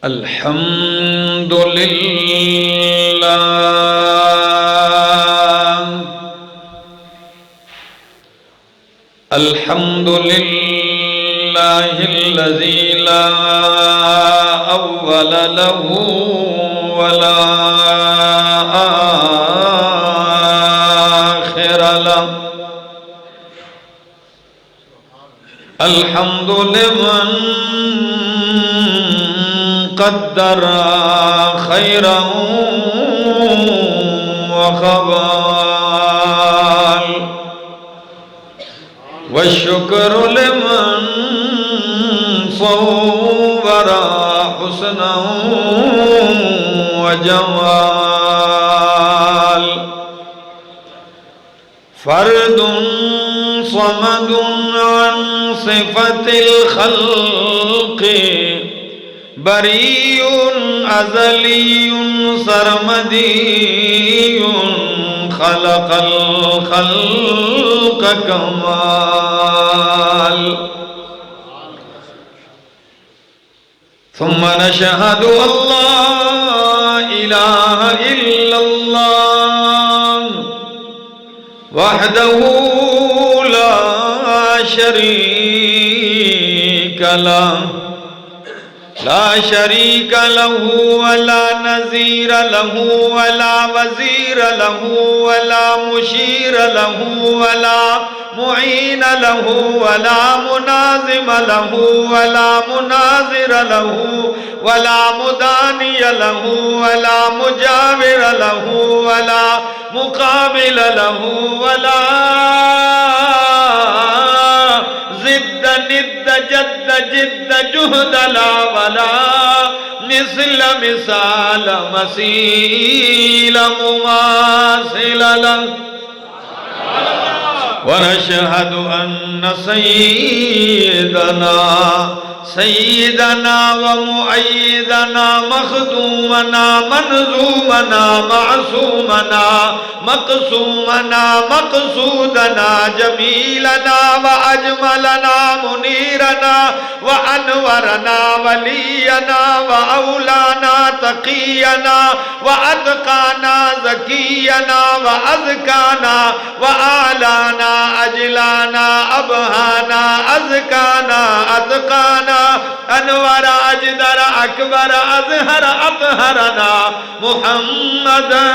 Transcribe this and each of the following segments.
الحمد للہ الحمد للہ الذی لا اول له ولا آخر له الحمد لمن قدر خيرا وخبال والشكر لمن صور حسنا وجمال فرد صمد عن صفة الخلق بريء أزلي سرمدي خلق الخلق كمال ثم نشهد أن لا إله إلا الله وحده لا شريك له لا شريك له ولا نظير له ولا وزير له ولا مشير له ولا معين له ولا منازم له ولا مناظر له ولا مداني له ولا مجاور له ولا مقابل له ولا ضد ند جد جد جهد لا ولا مثل مثال مثيل مماثل له ونشهد أن سيدنا ومؤيدنا مخدومنا منظومنا معصومنا مقسومنا مقصودنا جميلنا وأجملنا منيرنا وأنورنا ولينا وأولانا تقينا وأتقانا زكينا وأزكانا وآلانا أجلانا أبهانا أزكانا أتقانا أنور أجدر أكبر أظهر أطهرنا محمدا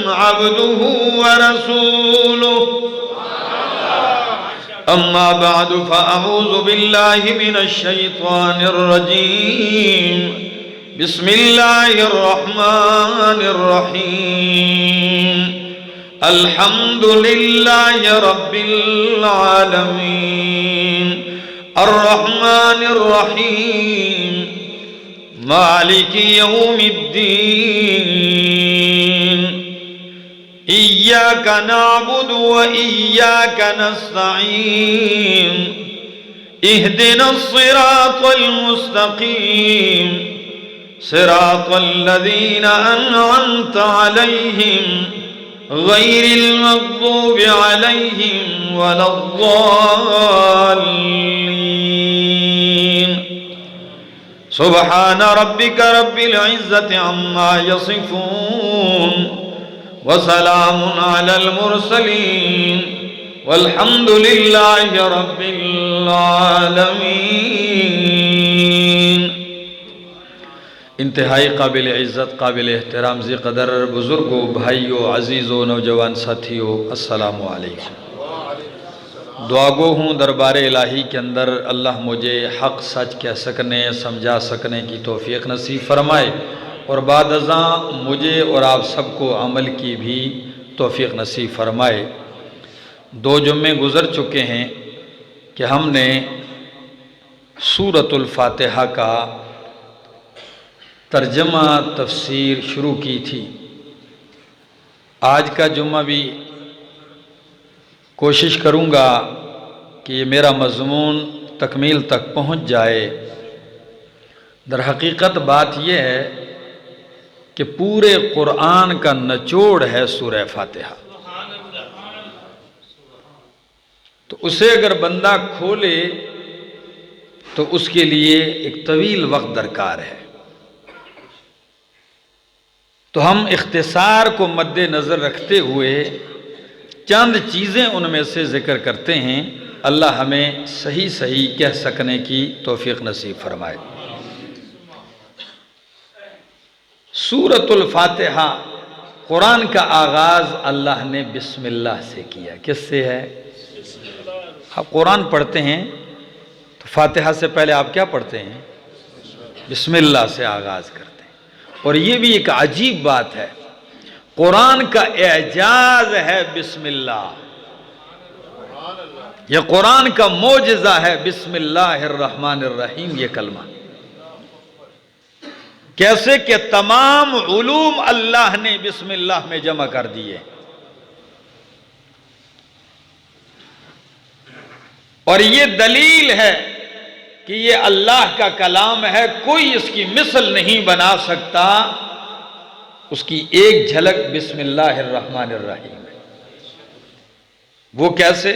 عبده ورسوله أما بعد فأعوذ بالله من الشيطان الرجيم بسم الله الرحمن الرحيم الحمد لله رب العالمين الرحمن الرحيم مالك يوم الدين إياك نعبد وإياك نستعين اهدنا الصراط المستقيم صراط الذين أنعمت عليهم غير المغضوب عليهم ولا الضالين سبحان ربك رب العزة عما يصفون وسلام على المرسلين والحمد لله رب العالمين انتہائی قابل عزت قابل احترام ذی قدر بزرگوں بھائیوں عزیزوں نوجوان ساتھیوں السلام علیکم دعا گو ہوں دربار الہی کے اندر اللہ مجھے حق سچ کہہ سکنے سمجھا سکنے کی توفیق نصیب فرمائے اور بعد ازاں مجھے اور آپ سب کو عمل کی بھی توفیق نصیب فرمائے 2 جمعے گزر چکے ہیں کہ ہم نے سورۃ الفاتحہ کا ترجمہ تفسیر شروع کی تھی آج کا جمعہ بھی کوشش کروں گا کہ یہ میرا مضمون تکمیل تک پہنچ جائے در حقیقت بات یہ ہے کہ پورے قرآن کا نچوڑ ہے سورہ فاتحہ تو اسے اگر بندہ کھولے تو اس کے لیے ایک طویل وقت درکار ہے تو ہم اختصار کو مد نظر رکھتے ہوئے چند چیزیں ان میں سے ذکر کرتے ہیں۔ اللہ ہمیں صحیح صحیح کہہ سکنے کی توفیق نصیب فرمائے۔ سورۃ الفاتحہ، قرآن کا آغاز اللہ نے بسم اللہ سے کیا۔ کس سے ہے؟ آپ قرآن پڑھتے ہیں تو فاتحہ سے پہلے آپ کیا پڑھتے ہیں؟ بسم اللہ سے آغاز کرتے ہیں۔ اور یہ بھی ایک عجیب بات ہے، قرآن کا اعجاز ہے بسم اللہ، یہ قرآن کا معجزہ ہے بسم اللہ الرحمن الرحیم یہ کلمہ۔ کیسے کہ تمام علوم اللہ نے بسم اللہ میں جمع کر دیے، اور یہ دلیل ہے کہ یہ اللہ کا کلام ہے، کوئی اس کی مثل نہیں بنا سکتا۔ اس کی ایک جھلک بسم اللہ الرحمن الرحیم ہے۔ وہ کیسے؟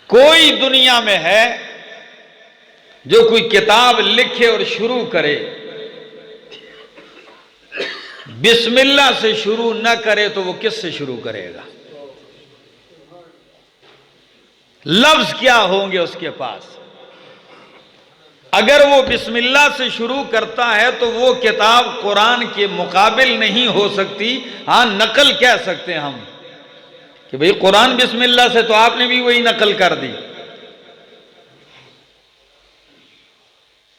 کوئی دنیا میں ہے جو کوئی کتاب لکھے اور شروع کرے، بسم اللہ سے شروع نہ کرے تو وہ کس سے شروع کرے گا؟ لفظ کیا ہوں گے اس کے پاس؟ اگر وہ بسم اللہ سے شروع کرتا ہے تو وہ کتاب قرآن کے مقابل نہیں ہو سکتی۔ ہاں نقل کہہ سکتے ہیں ہم کہ بھئی قرآن بسم اللہ سے، تو آپ نے بھی وہی نقل کر دی۔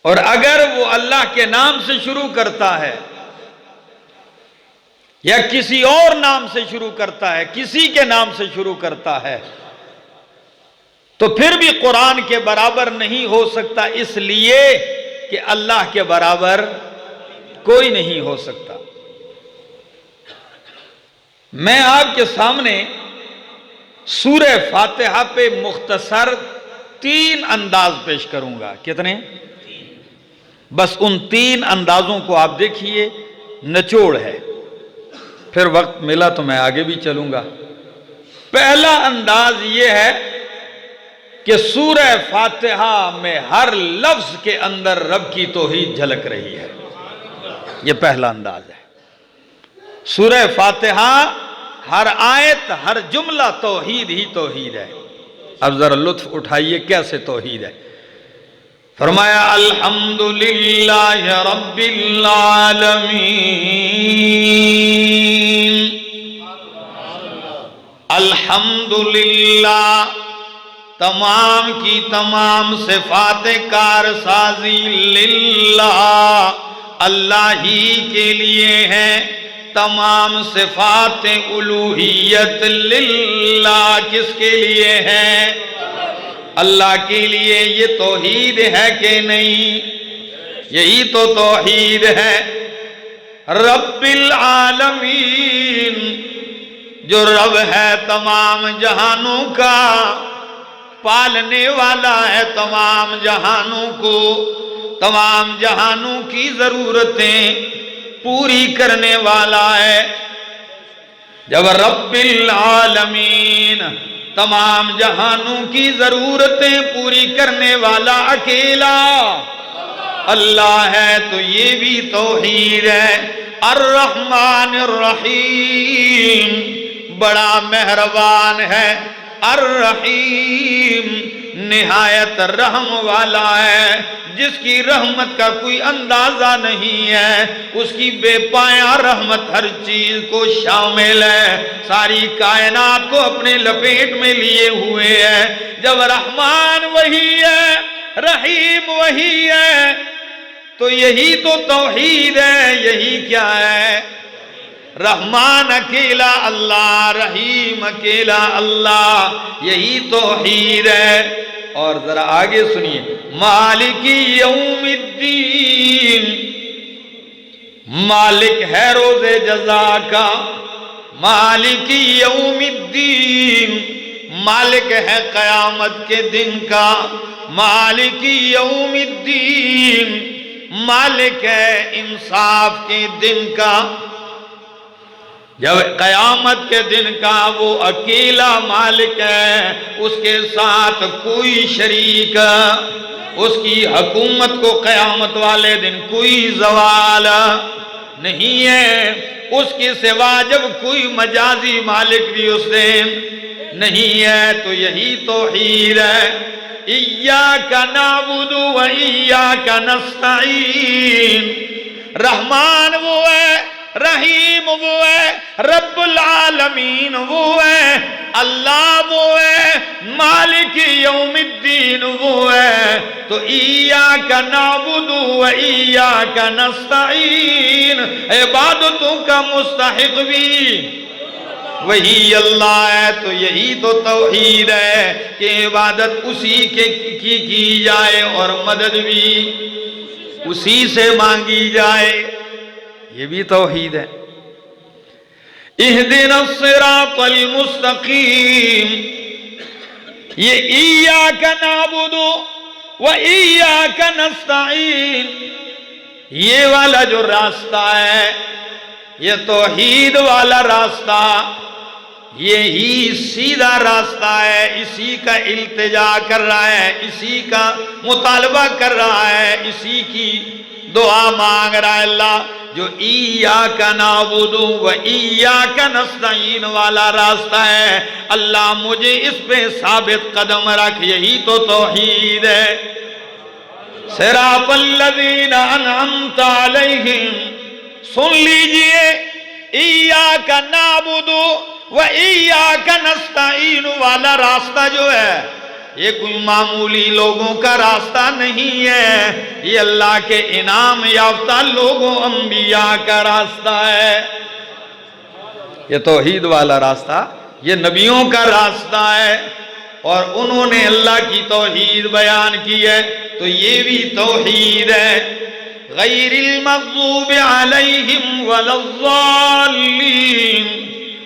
اور اگر وہ اللہ کے نام سے شروع کرتا ہے یا کسی اور نام سے شروع کرتا ہے، کسی کے نام سے شروع کرتا ہے، تو پھر بھی قرآن کے برابر نہیں ہو سکتا، اس لیے کہ اللہ کے برابر کوئی نہیں ہو سکتا۔ میں آپ کے سامنے سورہ فاتحہ پہ مختصر 3 انداز پیش کروں گا۔ کتنے؟ بس ان 3 اندازوں کو آپ دیکھیے، نچوڑ ہے، پھر وقت ملا تو میں آگے بھی چلوں گا۔ پہلا انداز یہ ہے کہ سورہ فاتحہ میں ہر لفظ کے اندر رب کی توحید جھلک رہی ہے، یہ پہلا انداز ہے۔ سورہ فاتحہ ہر آیت، ہر جملہ توحید ہی توحید ہے۔ اب ذرا لطف اٹھائیے کیسے توحید ہے۔ فرمایا الحمدللہ رب العالمین، الحمدللہ تمام کی تمام صفات کارسازی للہ، اللہ ہی کے لیے ہیں۔ تمام صفات الوہیت للہ، کس کے لیے ہیں؟ اللہ کے لیے۔ یہ توحید ہے کہ نہیں؟ یہی تو توحید ہے۔ رب العالمین، جو رب ہے تمام جہانوں کا، پالنے والا ہے تمام جہانوں کو، تمام جہانوں کی ضرورتیں پوری کرنے والا ہے۔ جب رب العالمین تمام جہانوں کی ضرورتیں پوری کرنے والا اکیلا اللہ ہے، تو یہ بھی توحید ہے۔ الرحمن الرحیم، بڑا مہربان ہے۔ الرحیم، نہایت رحم والا ہے، جس کی رحمت کا کوئی اندازہ نہیں ہے۔ اس کی بے پایاں رحمت ہر چیز کو شامل ہے، ساری کائنات کو اپنے لپیٹ میں لیے ہوئے ہے۔ جب رحمان وہی ہے، رحیم وہی ہے، تو یہی تو توحید ہے۔ یہی کیا ہے؟ رحمان اکیلا اللہ، رحیم اکیلا اللہ، یہی توحید ہے۔ اور ذرا آگے سنیے، مالک یوم الدین، مالک ہے روز جزا کا۔ مالک یوم الدین، مالک ہے قیامت کے دن کا۔ مالک یوم الدین، مالک ہے انصاف کے دن کا۔ جب قیامت کے دن کا وہ اکیلا مالک ہے، اس کے ساتھ کوئی شریک، اس کی حکومت کو قیامت والے دن کوئی زوال نہیں ہے، اس کے سوا جب کوئی مجازی مالک بھی اس نے نہیں ہے تو یہی توحید ہے۔ ایاک نعبد و ایاک نستعین، رحمان وہ ہے، رحیم وہ ہے، رب العالمین وہ ہے، اللہ وہ ہے، مالک یوم الدین وہ ہے۔ تو ایاک نعبد و ایاک نستعین، عبادتوں کا مستحق بھی وہی اللہ ہے۔ تو یہی تو توحید ہے کہ عبادت اسی کی جائے اور مدد بھی اسی سے مانگی جائے، یہ بھی توحید ہے۔ اہدنا الصراط المستقیم، یہ ایاک نعبد و ایاک نستعین، یہ والا جو راستہ ہے، یہ توحید والا راستہ، یہی سیدھا راستہ ہے، اسی کا التجا کر رہا ہے، اسی کا مطالبہ کر رہا ہے، اسی کی دعا مانگ رہا ہے اللہ۔ جو ایاک نعبد و ایاک نستعین والا راستہ ہے، اللہ مجھے اس پہ ثابت قدم رکھ، یہی تو توحید ہے۔ صراط الذین انعمت علیہم، سن لیجئے، ایاک نعبد و ایاک نستعین والا راستہ جو ہے، یہ کوئی معمولی لوگوں کا راستہ نہیں ہے، یہ اللہ کے انعام یافتہ لوگوں انبیاء کا راستہ ہے۔ یہ توحید والا راستہ، یہ نبیوں کا راستہ ہے، اور انہوں نے اللہ کی توحید بیان کی ہے، تو یہ بھی توحید ہے۔ غیر المغضوب علیہم ولا الضالین،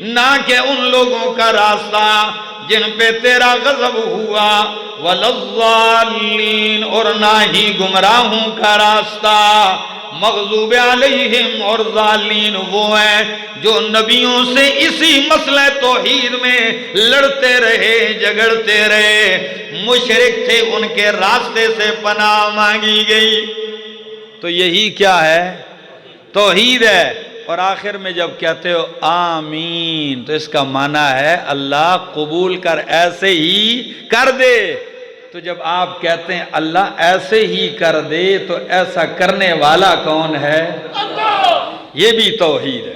نہ کہ ان لوگوں کا راستہ جن پہ تیرا غضب ہوا، ولا الضالین، اور نہ ہی گمراہوں کا راستہ۔ مغضوب علیہم اور ضالین وہ ہیں جو نبیوں سے اسی مسئلہ توحید میں لڑتے رہے، جھگڑتے رہے، مشرک تھے، ان کے راستے سے پناہ مانگی گئی۔ تو یہی کیا ہے؟ توحید ہے۔ اور آخر میں جب کہتے ہو آمین تو اس کا معنی ہے اللہ قبول کر، ایسے ہی کر دے۔ تو جب آپ کہتے ہیں اللہ ایسے ہی کر دے تو ایسا کرنے والا کون ہے؟ یہ بھی توحید ہے۔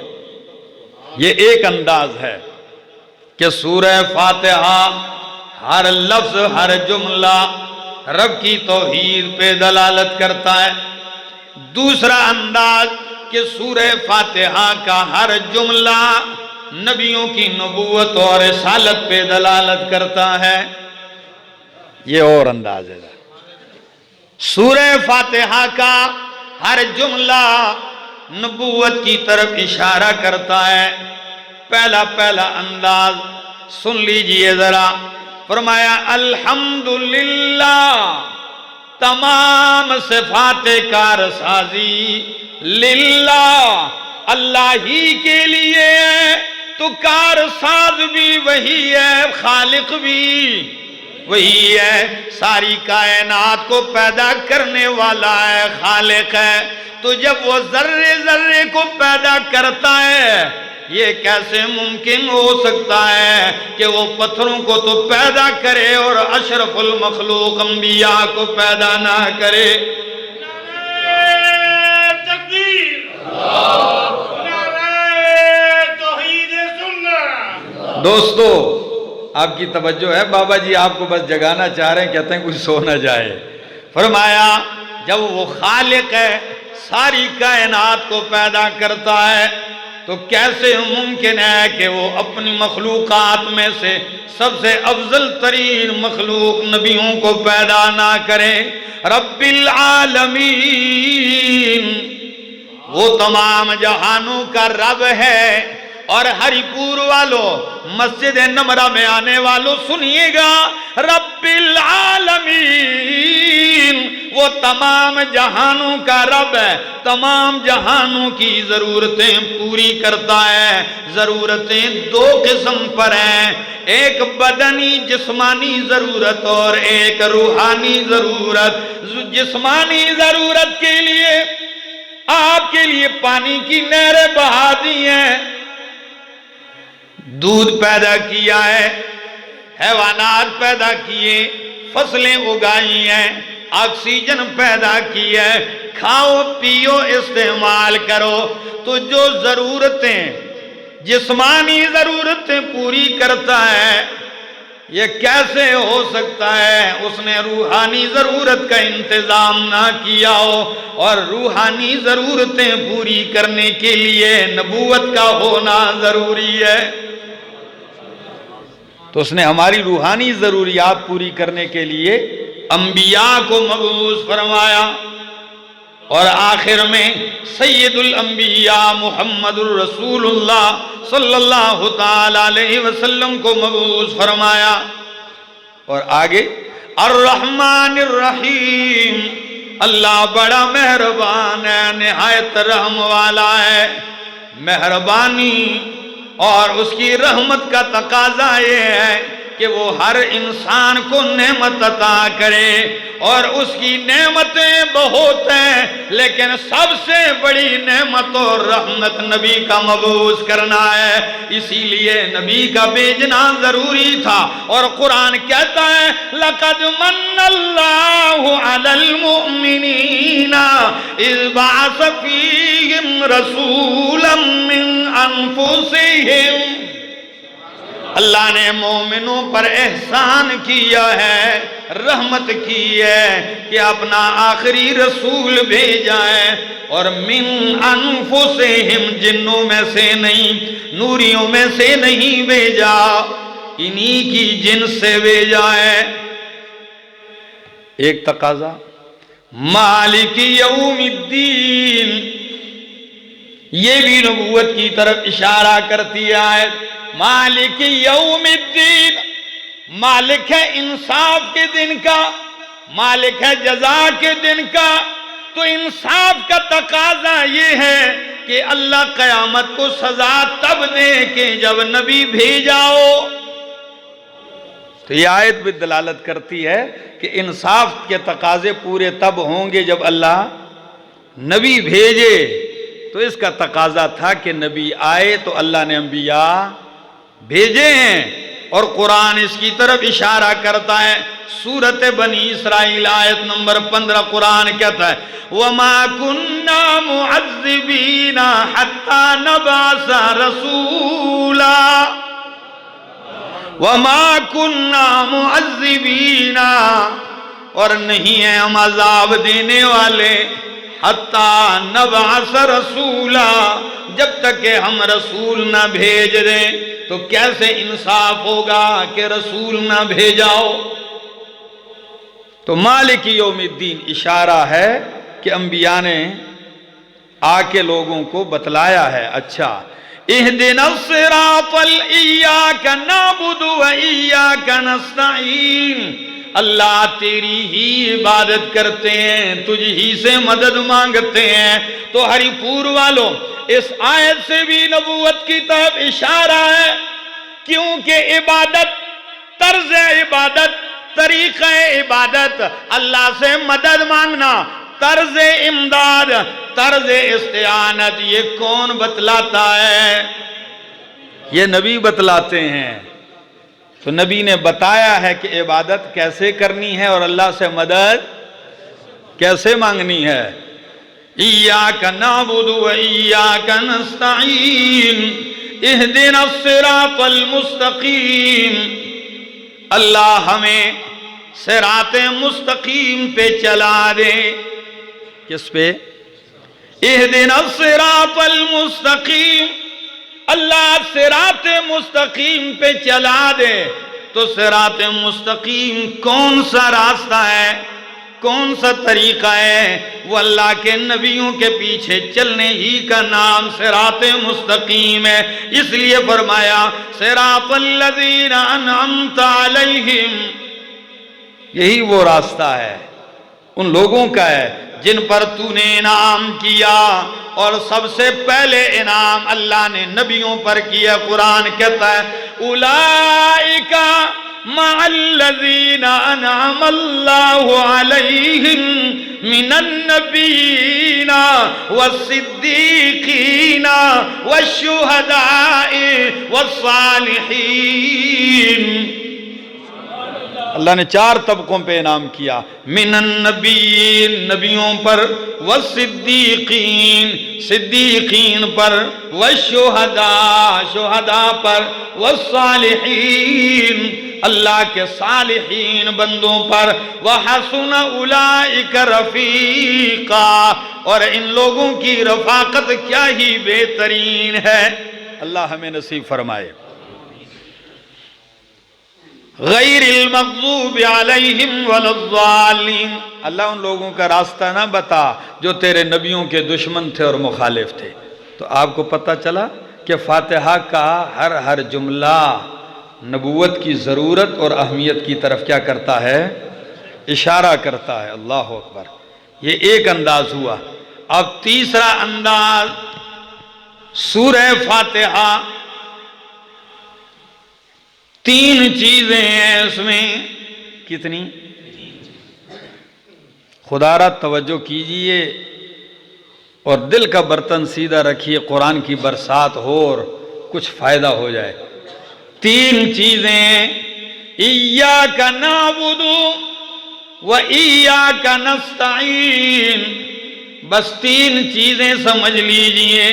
یہ ایک انداز ہے کہ سورہ فاتحہ ہر لفظ، ہر جملہ رب کی توحید پہ دلالت کرتا ہے۔ دوسرا انداز کہ سورہ فاتحہ کا ہر جملہ نبیوں کی نبوت اور رسالت پہ دلالت کرتا ہے۔ یہ اور انداز ہے۔ سورہ فاتحہ کا ہر جملہ نبوت کی طرف اشارہ کرتا ہے۔ پہلا انداز سن لیجئے ذرا، فرمایا الحمدللہ، تمام صفات کارسازی للہ، اللہ ہی کے لیے ہے، تو کارساز بھی وہی ہے، خالق بھی وہی ہے، ساری کائنات کو پیدا کرنے والا ہے، خالق ہے۔ تو جب وہ ذرے ذرے کو پیدا کرتا ہے، یہ کیسے ممکن ہو سکتا ہے کہ وہ پتھروں کو تو پیدا کرے اور اشرف المخلوق انبیاء کو پیدا نہ کرے؟ دوستو آپ کی توجہ ہے، بابا جی آپ کو بس جگانا چاہ رہے ہیں، کہتے ہیں کچھ سو نہ جائے۔ فرمایا جب وہ خالق ہے، ساری کائنات کو پیدا کرتا ہے، تو کیسے ممکن ہے کہ وہ اپنی مخلوقات میں سے سب سے افضل ترین مخلوق نبیوں کو پیدا نہ کرے؟ رب العالمین، وہ تمام جہانوں کا رب ہے۔ اور ہری پور والوں، مسجد نمرہ میں آنے والوں سنیے گا، رب العالمین وہ تمام جہانوں کا رب ہے، تمام جہانوں کی ضرورتیں پوری کرتا ہے۔ ضرورتیں دو قسم پر ہیں، ایک بدنی جسمانی ضرورت اور ایک روحانی ضرورت۔ جسمانی ضرورت کے لیے آپ کے لیے پانی کی نہریں بہا دی ہیں، دودھ پیدا کیا ہے، حیوانات پیدا کیے، فصلیں اگائی ہیں، آکسیجن پیدا کی ہے، کھاؤ پیو استعمال کرو۔ تو جو ضرورتیں جسمانی ضرورتیں پوری کرتا ہے، یہ کیسے ہو سکتا ہے اس نے روحانی ضرورت کا انتظام نہ کیا ہو؟ اور روحانی ضرورتیں پوری کرنے کے لیے نبوت کا ہونا ضروری ہے۔ تو اس نے ہماری روحانی ضروریات پوری کرنے کے لیے انبیاء کو مبعوث فرمایا، اور آخر میں سید الانبیاء محمد الرسول اللہ صلی اللہ تعالی علیہ وسلم کو مبعوث فرمایا۔ اور آگے الرحمن الرحیم، اللہ بڑا مہربان ہے، نہایت رحم والا ہے۔ مہربانی اور اس کی رحمت کا تقاضا یہ ہے کہ وہ ہر انسان کو نعمت عطا کرے، اور اس کی نعمتیں بہت ہیں، لیکن سب سے بڑی نعمت اور رحمت نبی کا مبعوث کرنا ہے۔ اسی لیے نبی کا بھیجنا ضروری تھا، اور قرآن کہتا ہے لَقَدْ مَنَّ اللَّهُ عَلَى الْمُؤْمِنِينَ إِذْ بَعَثَ فِيهِمْ رَسُولًا مِّنْ أَنفُسِهِمْ، اللہ نے مومنوں پر احسان کیا ہے، رحمت کی ہے کہ اپنا آخری رسول بھیجا ہے، اور من انفسہم، جنوں میں سے نہیں، نوریوں میں سے نہیں بھیجا، انہی کی جنس سے بھیجا ہے۔ ایک تقاضا مالک یوم الدین، یہ بھی نبوت کی طرف اشارہ کرتی ہے۔ مالک یوم الدین، مالک ہے انصاف کے دن کا، مالک ہے جزا کے دن کا۔ تو انصاف کا تقاضا یہ ہے کہ اللہ قیامت کو سزا تب دے کہ جب نبی بھیجا ہو۔ تو یہ آیت بھی دلالت کرتی ہے کہ انصاف کے تقاضے پورے تب ہوں گے جب اللہ نبی بھیجے۔ تو اس کا تقاضا تھا کہ نبی آئے، تو اللہ نے انبیاء بھیجے ہیں، اور قرآن اس کی طرف اشارہ کرتا ہے۔ سورۃ بنی اسرائیل آیت نمبر 15 قرآن کہتا ہے وَمَا كُنَّا مُعَذِّبِينَ حَتَّى نَبْعَثَ رَسُولًا، وَمَا كُنَّا مُعَذِّبِينَ، اور نہیں ہیں ہم عذاب دینے والے، حَتَّى نَبْعَثَ رَسُولًا، جب تک کہ ہم رسول نہ بھیج دیں۔ تو کیسے انصاف ہوگا کہ رسول نہ بھیجاؤ؟ تو مالک یوم الدین اشارہ ہے کہ انبیاء نے آ کے لوگوں کو بتلایا ہے۔ اچھا، اہدنا الصراط ایاک نعبد و ایاک نستعین، اللہ تیری ہی عبادت کرتے ہیں، تجھ ہی سے مدد مانگتے ہیں۔ تو ہری پور والوں، اس آیت سے بھی نبوت کی طرف اشارہ ہے، کیونکہ عبادت، طرز عبادت، طریقہ عبادت، اللہ سے مدد مانگنا، طرز امداد، طرز استعانت، یہ کون بتلاتا ہے؟ یہ نبی بتلاتے ہیں۔ تو نبی نے بتایا ہے کہ عبادت کیسے کرنی ہے اور اللہ سے مدد کیسے مانگنی ہے۔ ایاک نعبد و ایاک نستعین اہدنا الصراط المستقیم، اللہ ہمیں صراط مستقیم پہ چلا دے۔ کس پہ؟ اہدنا الصراط المستقیم، اللہ صراط مستقیم پہ چلا دے۔ تو صراط مستقیم کون سا راستہ ہے، کون سا طریقہ ہے؟ وہ اللہ کے نبیوں کے پیچھے چلنے ہی کا نام صراط مستقیم ہے۔ اس لیے فرمایا صراط الذین انعمت علیہم، یہی وہ راستہ ہے، ان لوگوں کا ہے جن پر تو نے انعام کیا، اور سب سے پہلے انعام اللہ نے نبیوں پر کیا۔ قرآن کہتا ہے اولئک مع والصدیقین والشہداء والصالحین. اللہ نے 4 طبقوں پہ انعام کیا. من النبیین نبیوں پر، والصدیقین صدیقین پر، والشہداء شہداء پر، والصالحین اللہ کے صالحین بندوں پر. وحسن اولئک رفیقا اور ان لوگوں کی رفاقت کیا ہی بہترین ہے. اللہ ہمیں نصیب فرمائے. غیر المغضوب علیہم ولا الضالین. اللہ ان لوگوں کا راستہ نہ بتا جو تیرے نبیوں کے دشمن تھے اور مخالف تھے. تو آپ کو پتہ چلا کہ فاتحہ کا ہر جملہ نبوت کی ضرورت اور اہمیت کی طرف کیا کرتا ہے؟ اشارہ کرتا ہے. اللہ اکبر. یہ ایک انداز ہوا. اب تیسرا انداز سورہ فاتحہ. 3 چیزیں ہیں اس میں. کتنی؟ خدا را توجہ کیجئے اور دل کا برتن سیدھا رکھیے. قرآن کی برسات ہو اور کچھ فائدہ ہو جائے. 3 چیزیں. ایاک نعبد و ایاک نستعین. بس 3 چیزیں سمجھ لیجئے.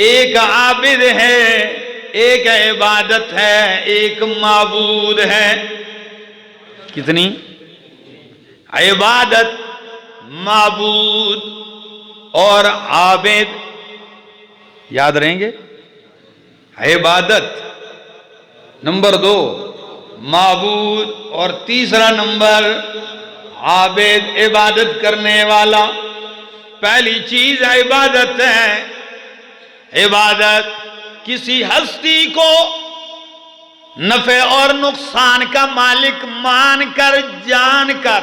ایک عابد ہے، ایک عبادت ہے، ایک معبود ہے. کتنی؟ عبادت، معبود اور عابد. یاد رہیں گے؟ عبادت نمبر 2، معبود اور تیسرا نمبر عابد، عبادت کرنے والا. پہلی چیز عبادت ہے. عبادت کسی ہستی کو نفع اور نقصان کا مالک مان کر، جان کر،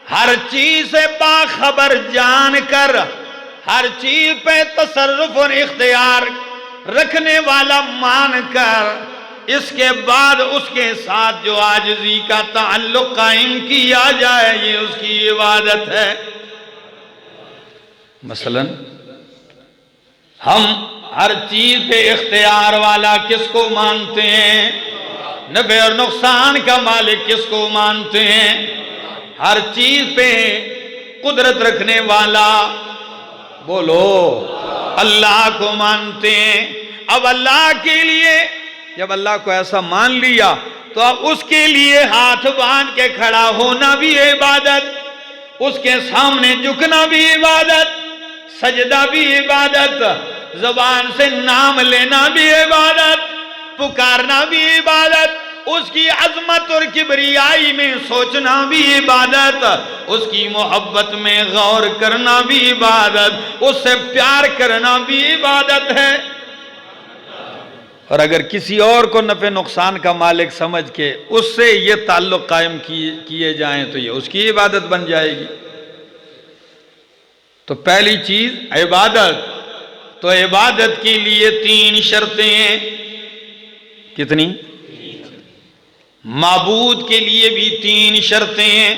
ہر چیز سے باخبر جان کر، ہر چیز پہ تصرف اور اختیار رکھنے والا مان کر، اس کے بعد اس کے ساتھ جو عاجزی کا تعلق قائم کیا جائے، یہ اس کی عبادت ہے. مثلا ہم ہر چیز پہ اختیار والا کس کو مانتے ہیں؟ نفع اور نقصان کا مالک کس کو مانتے ہیں؟ ہر چیز پہ قدرت رکھنے والا، بولو، اللہ کو مانتے ہیں. اب اللہ کے لیے جب اللہ کو ایسا مان لیا تو اب اس کے لیے ہاتھ باندھ کے کھڑا ہونا بھی عبادت، اس کے سامنے جھکنا بھی عبادت، سجدہ بھی عبادت، زبان سے نام لینا بھی عبادت، پکارنا بھی عبادت، اس کی عظمت اور کبریائی میں سوچنا بھی عبادت، اس کی محبت میں غور کرنا بھی عبادت، اس سے پیار کرنا بھی عبادت ہے. اور اگر کسی اور کو نفع نقصان کا مالک سمجھ کے اس سے یہ تعلق قائم کیے جائیں تو یہ اس کی عبادت بن جائے گی. تو پہلی چیز عبادت. تو عبادت کے لیے 3 شرطیں ہیں. کتنی؟ معبود کے لیے بھی 3 شرطیں ہیں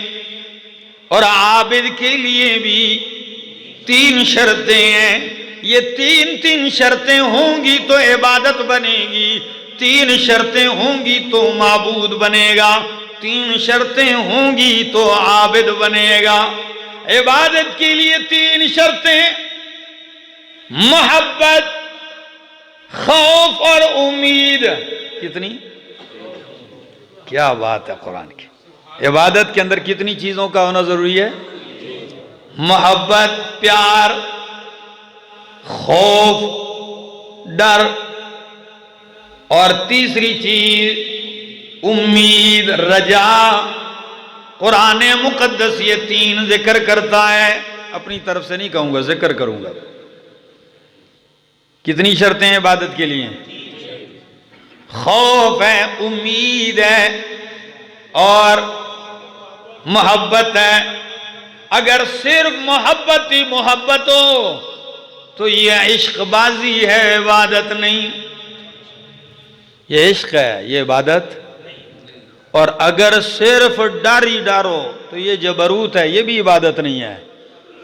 اور عابد کے لیے بھی 3 شرطیں ہیں. یہ 3 شرطیں ہوں گی تو عبادت بنے گی، 3 شرطیں ہوں گی تو معبود بنے گا، 3 شرطیں ہوں گی تو عابد بنے گا. عبادت کے لیے 3 شرطیں: محبت، خوف اور امید. کتنی؟ کیا بات ہے قرآن کی. عبادت کے اندر کتنی چیزوں کا ہونا ضروری ہے؟ محبت، پیار، خوف، ڈر، اور تیسری چیز امید، رجا. قرآن مقدس یہ 3 ذکر کرتا ہے. اپنی طرف سے نہیں کہوں گا، ذکر کروں گا. کتنی شرطیں ہیں عبادت کے لیے؟ خوف ہے، امید ہے اور محبت ہے. اگر صرف محبت ہی محبت ہو تو یہ عشق بازی ہے، عبادت نہیں. یہ عشق ہے، یہ عبادت. اور اگر صرف ڈر ہی ڈر ہو تو یہ جبروت ہے، یہ بھی عبادت نہیں ہے.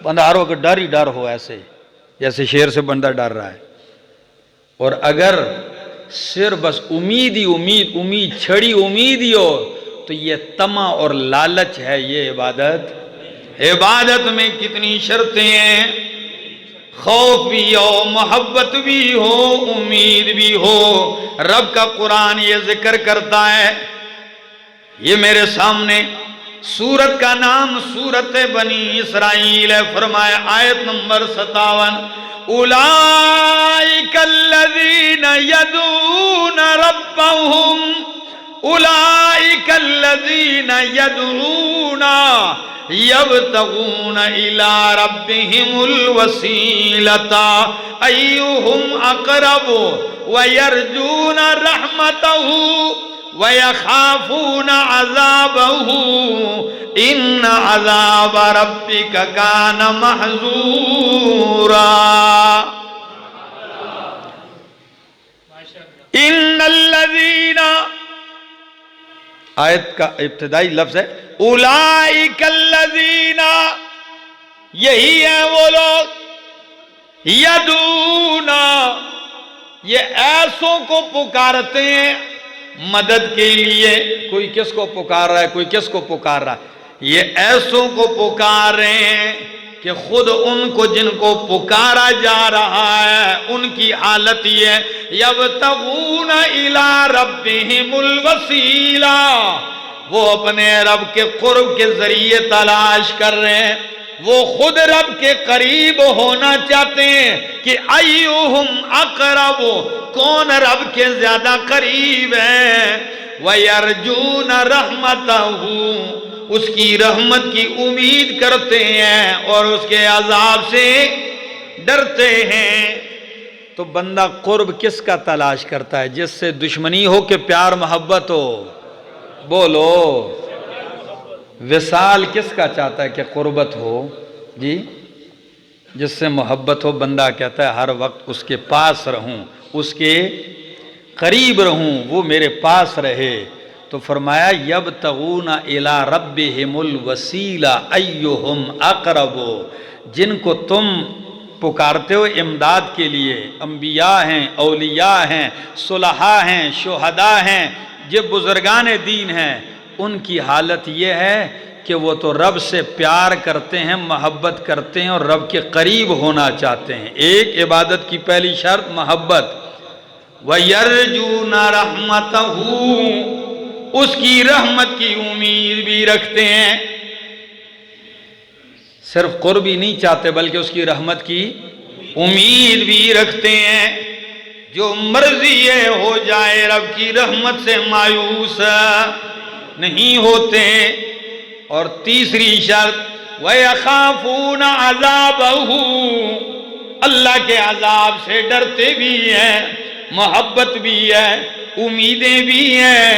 بندہ ہر وقت ڈر ہی ڈر ہو، ایسے جیسے شیر سے بندہ ڈر رہا ہے. اور اگر صرف بس امید ہی امید چھڑی امید ہی ہو تو یہ طمع اور لالچ ہے. یہ عبادت میں کتنی شرطیں ہیں، خوف بھی ہو، محبت بھی ہو، امید بھی ہو. رب کا قرآن یہ ذکر کرتا ہے، یہ میرے سامنے سورت کا نام سورت بنی اسرائیل ہے. فرمایا آیت نمبر 57، اولئک الذین یدعون ربهم، اولئک الذین یدعون یبتغون الی ربهم الوسیلۃ ایہم اقرب ویرجون رحمتہ وَيَخَافُونَ عَذَابَهُ إِنَّ عَذَابَ رَبِّكَ كَانَ مَحْذُورًا. إِنَّ الَّذِينَ، آیت کا ابتدائی لفظ ہے اولئک الذین، یہی ہیں وہ لوگ، یدعون، یہ ایسوں کو پکارتے ہیں مدد کے لیے. کوئی کس کو پکار رہا ہے، کوئی کس کو پکار رہا ہے، یہ ایسوں کو پکار رہے ہیں کہ خود ان کو جن کو پکارا جا رہا ہے ان کی حالت یہ ہے، یبتغون الی ربہم الوسیلہ، وہ اپنے رب کے قرب کے ذریعے تلاش کر رہے ہیں، وہ خود رب کے قریب ہونا چاہتے ہیں کہ ایہم اقرب، کون رب کے زیادہ قریب ہے، وَيَرْجُونَ رَحْمَتَهُ، اس کی رحمت کی امید کرتے ہیں اور اس کے عذاب سے ڈرتے ہیں. تو بندہ قرب کس کا تلاش کرتا ہے؟ جس سے دشمنی ہو کہ پیار محبت ہو؟ بولو. وصال کس کا چاہتا ہے کہ قربت ہو؟ جی، جس سے محبت ہو. بندہ کہتا ہے ہر وقت اس کے پاس رہوں، اس کے قریب رہوں، وہ میرے پاس رہے. تو فرمایا یبتغون الی ربہم الوسیلہ ایہم اقرب، جن کو تم پکارتے ہو امداد کے لیے، انبیاء ہیں، اولیاء ہیں، صلحاء ہیں، شہداء ہیں، یہ بزرگان دین ہیں، ان کی حالت یہ ہے کہ وہ تو رب سے پیار کرتے ہیں، محبت کرتے ہیں اور رب کے قریب ہونا چاہتے ہیں. ایک عبادت کی پہلی شرط محبت. وَيَرْجُونَ رَحْمَتَهُ، اس کی رحمت کی امید بھی رکھتے ہیں. صرف قرب ہی نہیں چاہتے بلکہ اس کی رحمت کی امید بھی رکھتے ہیں. جو مرضی ہے ہو جائے، رب کی رحمت سے مایوس نہیں ہوتے. اور تیسری شرط وَيَخَافُونَ عَذَابَهُ، اللہ کے عذاب سے ڈرتے بھی ہیں، محبت بھی ہے، امیدیں بھی ہیں،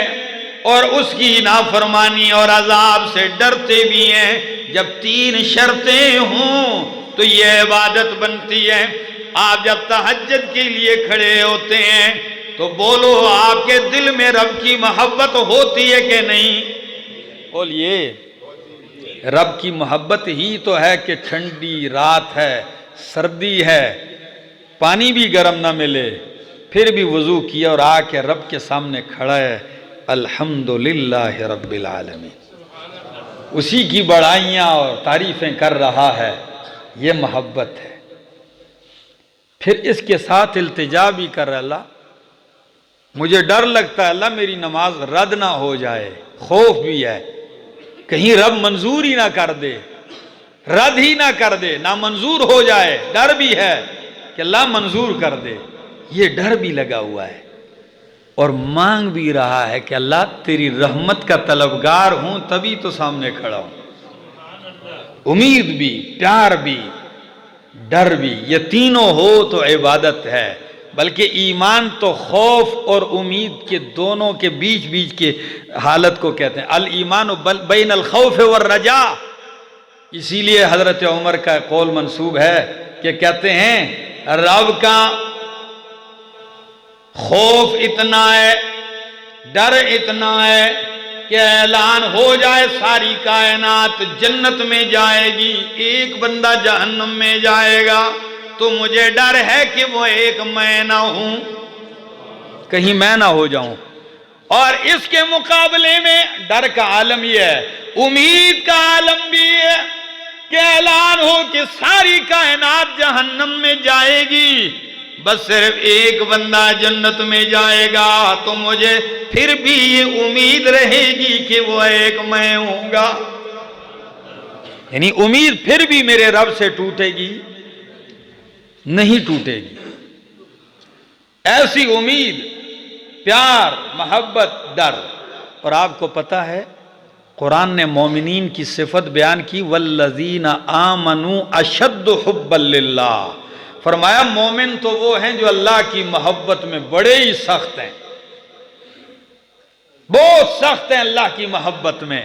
اور اس کی نافرمانی اور عذاب سے ڈرتے بھی ہیں. جب تین شرطیں ہوں تو یہ عبادت بنتی ہے. آپ جب تہجد کے لیے کھڑے ہوتے ہیں تو بولو آپ کے دل میں رب کی محبت ہوتی ہے کہ نہیں؟ بولیے. رب کی محبت ہی تو ہے کہ ٹھنڈی رات ہے، سردی ہے، پانی بھی گرم نہ ملے، پھر بھی وضو کیا اور آ کے رب کے سامنے کھڑا ہے، الحمدللہ رب العالمین، اسی کی بڑائیاں اور تعریفیں کر رہا ہے. یہ محبت ہے. پھر اس کے ساتھ التجا بھی کر رہا، اللہ مجھے ڈر لگتا ہے اللہ میری نماز رد نہ ہو جائے، خوف بھی ہے کہیں رب منظور ہی نہ کر دے، رد ہی نہ کر دے، نہ منظور ہو جائے. ڈر بھی ہے کہ اللہ منظور کر دے، یہ ڈر بھی لگا ہوا ہے. اور مانگ بھی رہا ہے کہ اللہ تیری رحمت کا طلبگار ہوں تبھی تو سامنے کھڑا ہوں. امید بھی، پیار بھی، ڈر بھی، یہ تینوں ہو تو عبادت ہے. بلکہ ایمان تو خوف اور امید کے دونوں کے بیچ کے حالت کو کہتے ہیں. الایمان بین الخوف والرجاء. اسی لیے حضرت عمر کا قول منسوب ہے کہ کہتے ہیں رب کا خوف اتنا ہے، ڈر اتنا ہے کہ اعلان ہو جائے ساری کائنات جنت میں جائے گی، ایک بندہ جہنم میں جائے گا، تو مجھے ڈر ہے کہ وہ ایک میں نہ ہوں، کہیں میں نہ ہو جاؤں۔ اور اس کے مقابلے میں ڈر کا عالم یہ ہے، امید کا عالم بھی ہے کہ اعلان ہو کہ ساری کائنات جہنم میں جائے گی، بس صرف ایک بندہ جنت میں جائے گا، تو مجھے پھر بھی یہ امید رہے گی کہ وہ ایک میں ہوں گا، یعنی امید پھر بھی میرے رب سے ٹوٹے گی نہیں ٹوٹے گی۔ ایسی امید، پیار، محبت، ڈر۔ اور آپ کو پتہ ہے قرآن نے مومنین کی صفت بیان کی، والذین آمنوا اشد حبا للہ، فرمایا مومن تو وہ ہیں جو اللہ کی محبت میں بڑے ہی سخت ہیں، بہت سخت ہیں اللہ کی محبت میں،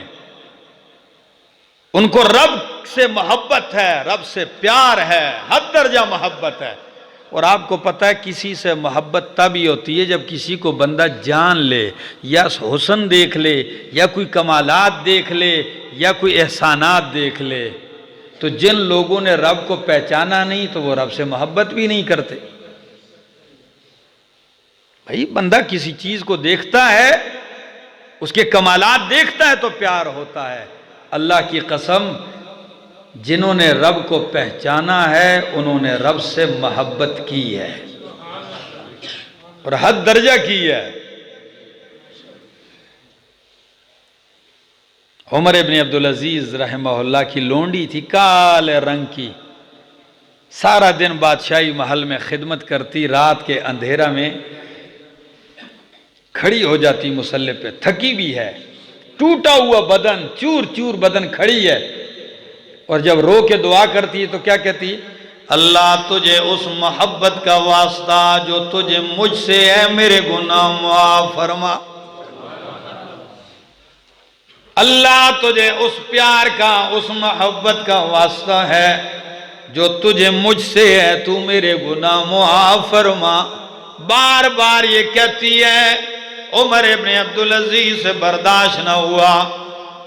ان کو رب سے محبت ہے، رب سے پیار ہے، حد درجہ محبت ہے۔ اور آپ کو پتہ ہے کسی سے محبت تب ہی ہوتی ہے جب کسی کو بندہ جان لے، یا حسن دیکھ لے، یا کوئی کمالات دیکھ لے، یا کوئی احسانات دیکھ لے۔ تو جن لوگوں نے رب کو پہچانا نہیں تو وہ رب سے محبت بھی نہیں کرتے۔ بھائی بندہ کسی چیز کو دیکھتا ہے، اس کے کمالات دیکھتا ہے تو پیار ہوتا ہے۔ اللہ کی قسم، جنہوں نے رب کو پہچانا ہے انہوں نے رب سے محبت کی ہے اور حد درجہ کی ہے۔ عمر ابن عبدالعزیز رحمہ اللہ کی لونڈی تھی، کالے رنگ کی، سارا دن بادشاہی محل میں خدمت کرتی، رات کے اندھیرا میں کھڑی ہو جاتی مصلی پہ، تھکی بھی ہے، ٹوٹا ہوا بدن، چور چور بدن کھڑی ہے، اور جب رو کے دعا کرتی ہے تو کیا کہتی؟ اللہ تجھے اس محبت کا واسطہ جو تجھے مجھ سے ہے میرے گناہ معاف فرما، اللہ تجھے اس پیار کا، اس محبت کا واسطہ ہے جو تجھے مجھ سے ہے، تو میرے گناہ معاف فرما۔ بار بار یہ کہتی ہے، عمر ابن عبدالعزیز سے برداشت نہ ہوا،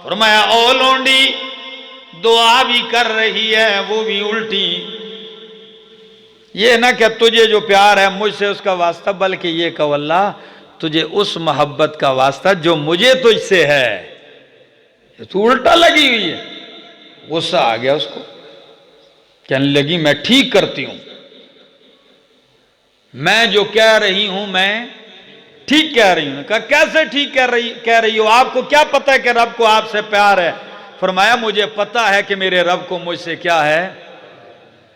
فرمایا او لونڈی، دعا بھی کر رہی ہے وہ بھی الٹی، یہ نہ کہ تجھے جو پیار ہے مجھ سے اس کا واسطہ، بلکہ یہ کہ اللہ تجھے اس محبت کا واسطہ جو مجھے تجھ سے ہے۔ تو الٹا لگی ہوئی ہے۔ غصہ آ گیا اس کو، کہنے لگی میں ٹھیک کرتی ہوں، میں جو کہہ رہی ہوں میں ٹھیک کہہ رہی ہوں۔ کہا کیسے ٹھیک کہہ رہی ہو؟ آپ کو کیا پتہ ہے کہ رب کو آپ سے پیار ہے؟ فرمایا مجھے پتہ ہے کہ میرے رب کو مجھ سے کیا ہے؟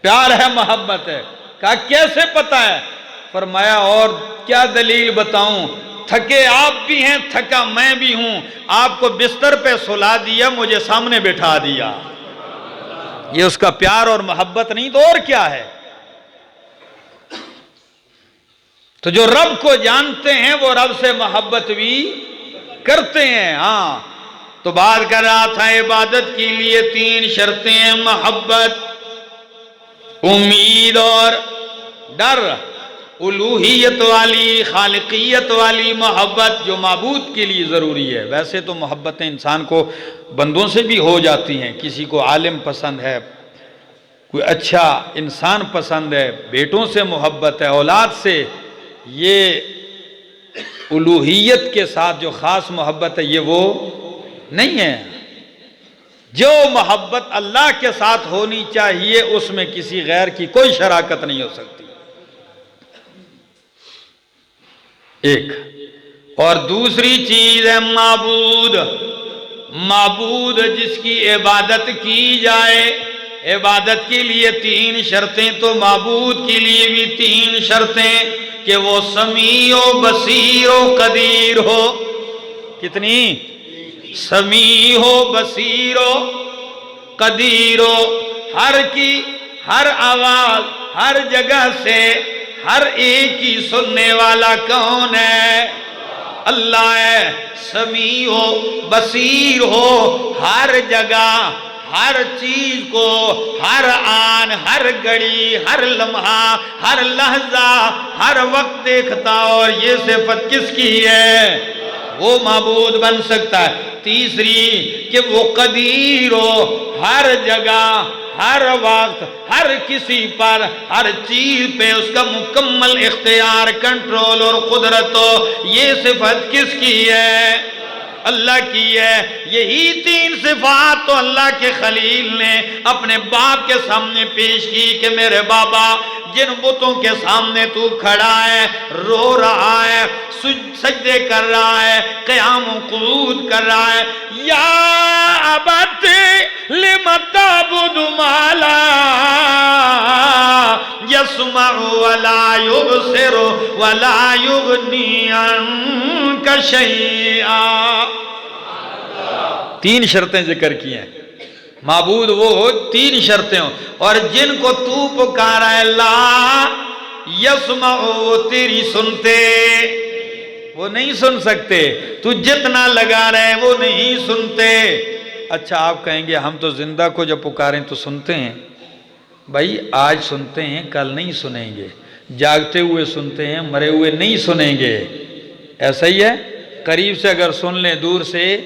پیار ہے، محبت ہے۔ کہا کیسے پتہ ہے؟ فرمایا اور کیا دلیل بتاؤں؟ تھکے آپ بھی ہیں، تھکا میں بھی ہوں، آپ کو بستر پہ سلا دیا، مجھے سامنے بٹھا دیا، یہ اس کا پیار اور محبت نہیں تو اور کیا ہے؟ تو جو رب کو جانتے ہیں وہ رب سے محبت بھی کرتے ہیں۔ ہاں تو بات کر رہا تھا عبادت کے لیے 3 شرطیں ہیں، محبت، امید اور ڈر۔ الوہیت والی، خالقیت والی محبت جو معبود کے لیے ضروری ہے۔ ویسے تو محبتیں انسان کو بندوں سے بھی ہو جاتی ہیں، کسی کو عالم پسند ہے، کوئی اچھا انسان پسند ہے، بیٹوں سے محبت ہے، اولاد سے۔ یہ الوہیت کے ساتھ جو خاص محبت ہے یہ وہ نہیں ہے۔ جو محبت اللہ کے ساتھ ہونی چاہیے اس میں کسی غیر کی کوئی شراکت نہیں ہو سکتی، ایک۔ اور دوسری چیز ہے معبود، معبود جس کی عبادت کی جائے۔ عبادت کے لیے 3 شرطیں، تو معبود کے لیے بھی 3 شرطیں، کہ وہ سمیع و بصیر و قدیر ہو۔ کتنی؟ سمیع ہو، بصیر ہو، قدیر ہو، ہر کی ہر آواز ہر جگہ سے ہر ایک کی سننے والا کون ہے؟ اللہ ہے۔ سمیع ہو، بصیر ہو، ہر جگہ ہر چیز کو ہر آن ہر گھڑی ہر لمحہ ہر لحظہ ہر وقت دیکھتا، اور یہ صفت کس کی ہے؟ وہ معبود بن سکتا ہے۔ تیسری کہ وہ قدیر ہو، ہر جگہ ہر وقت ہر کسی پر ہر چیز پہ اس کا مکمل اختیار، کنٹرول اور قدرت ہو۔ یہ صفت کس کی ہے؟ اللہ کی ہے۔ یہی تین صفات تو اللہ کے خلیل نے اپنے باپ کے سامنے پیش کی کہ میرے بابا جن بتوں کے سامنے تو کھڑا ہے، رو رہا ہے، سجدے کر رہا ہے، قیام و قعود کر رہا ہے، یا ابت لم تعبد ما لا يسمع ولا يبصر ولا يغني عنك شيئا۔ تین شرطیں ذکر کی ہیں، معبود وہ ہو، تین شرطیں ہوں، اور جن کو تو پکارا ہے لا یسمع، وہ تیری سنتے، وہ نہیں سن سکتے، تو جتنا لگا رہے وہ نہیں سنتے۔ اچھا آپ کہیں گے ہم تو زندہ کو جب پکاریں تو سنتے ہیں، بھائی آج سنتے ہیں کل نہیں سنیں گے، جاگتے ہوئے سنتے ہیں مرے ہوئے نہیں سنیں گے، ایسا ہی ہے، قریب سے اگر سن لیں دور سے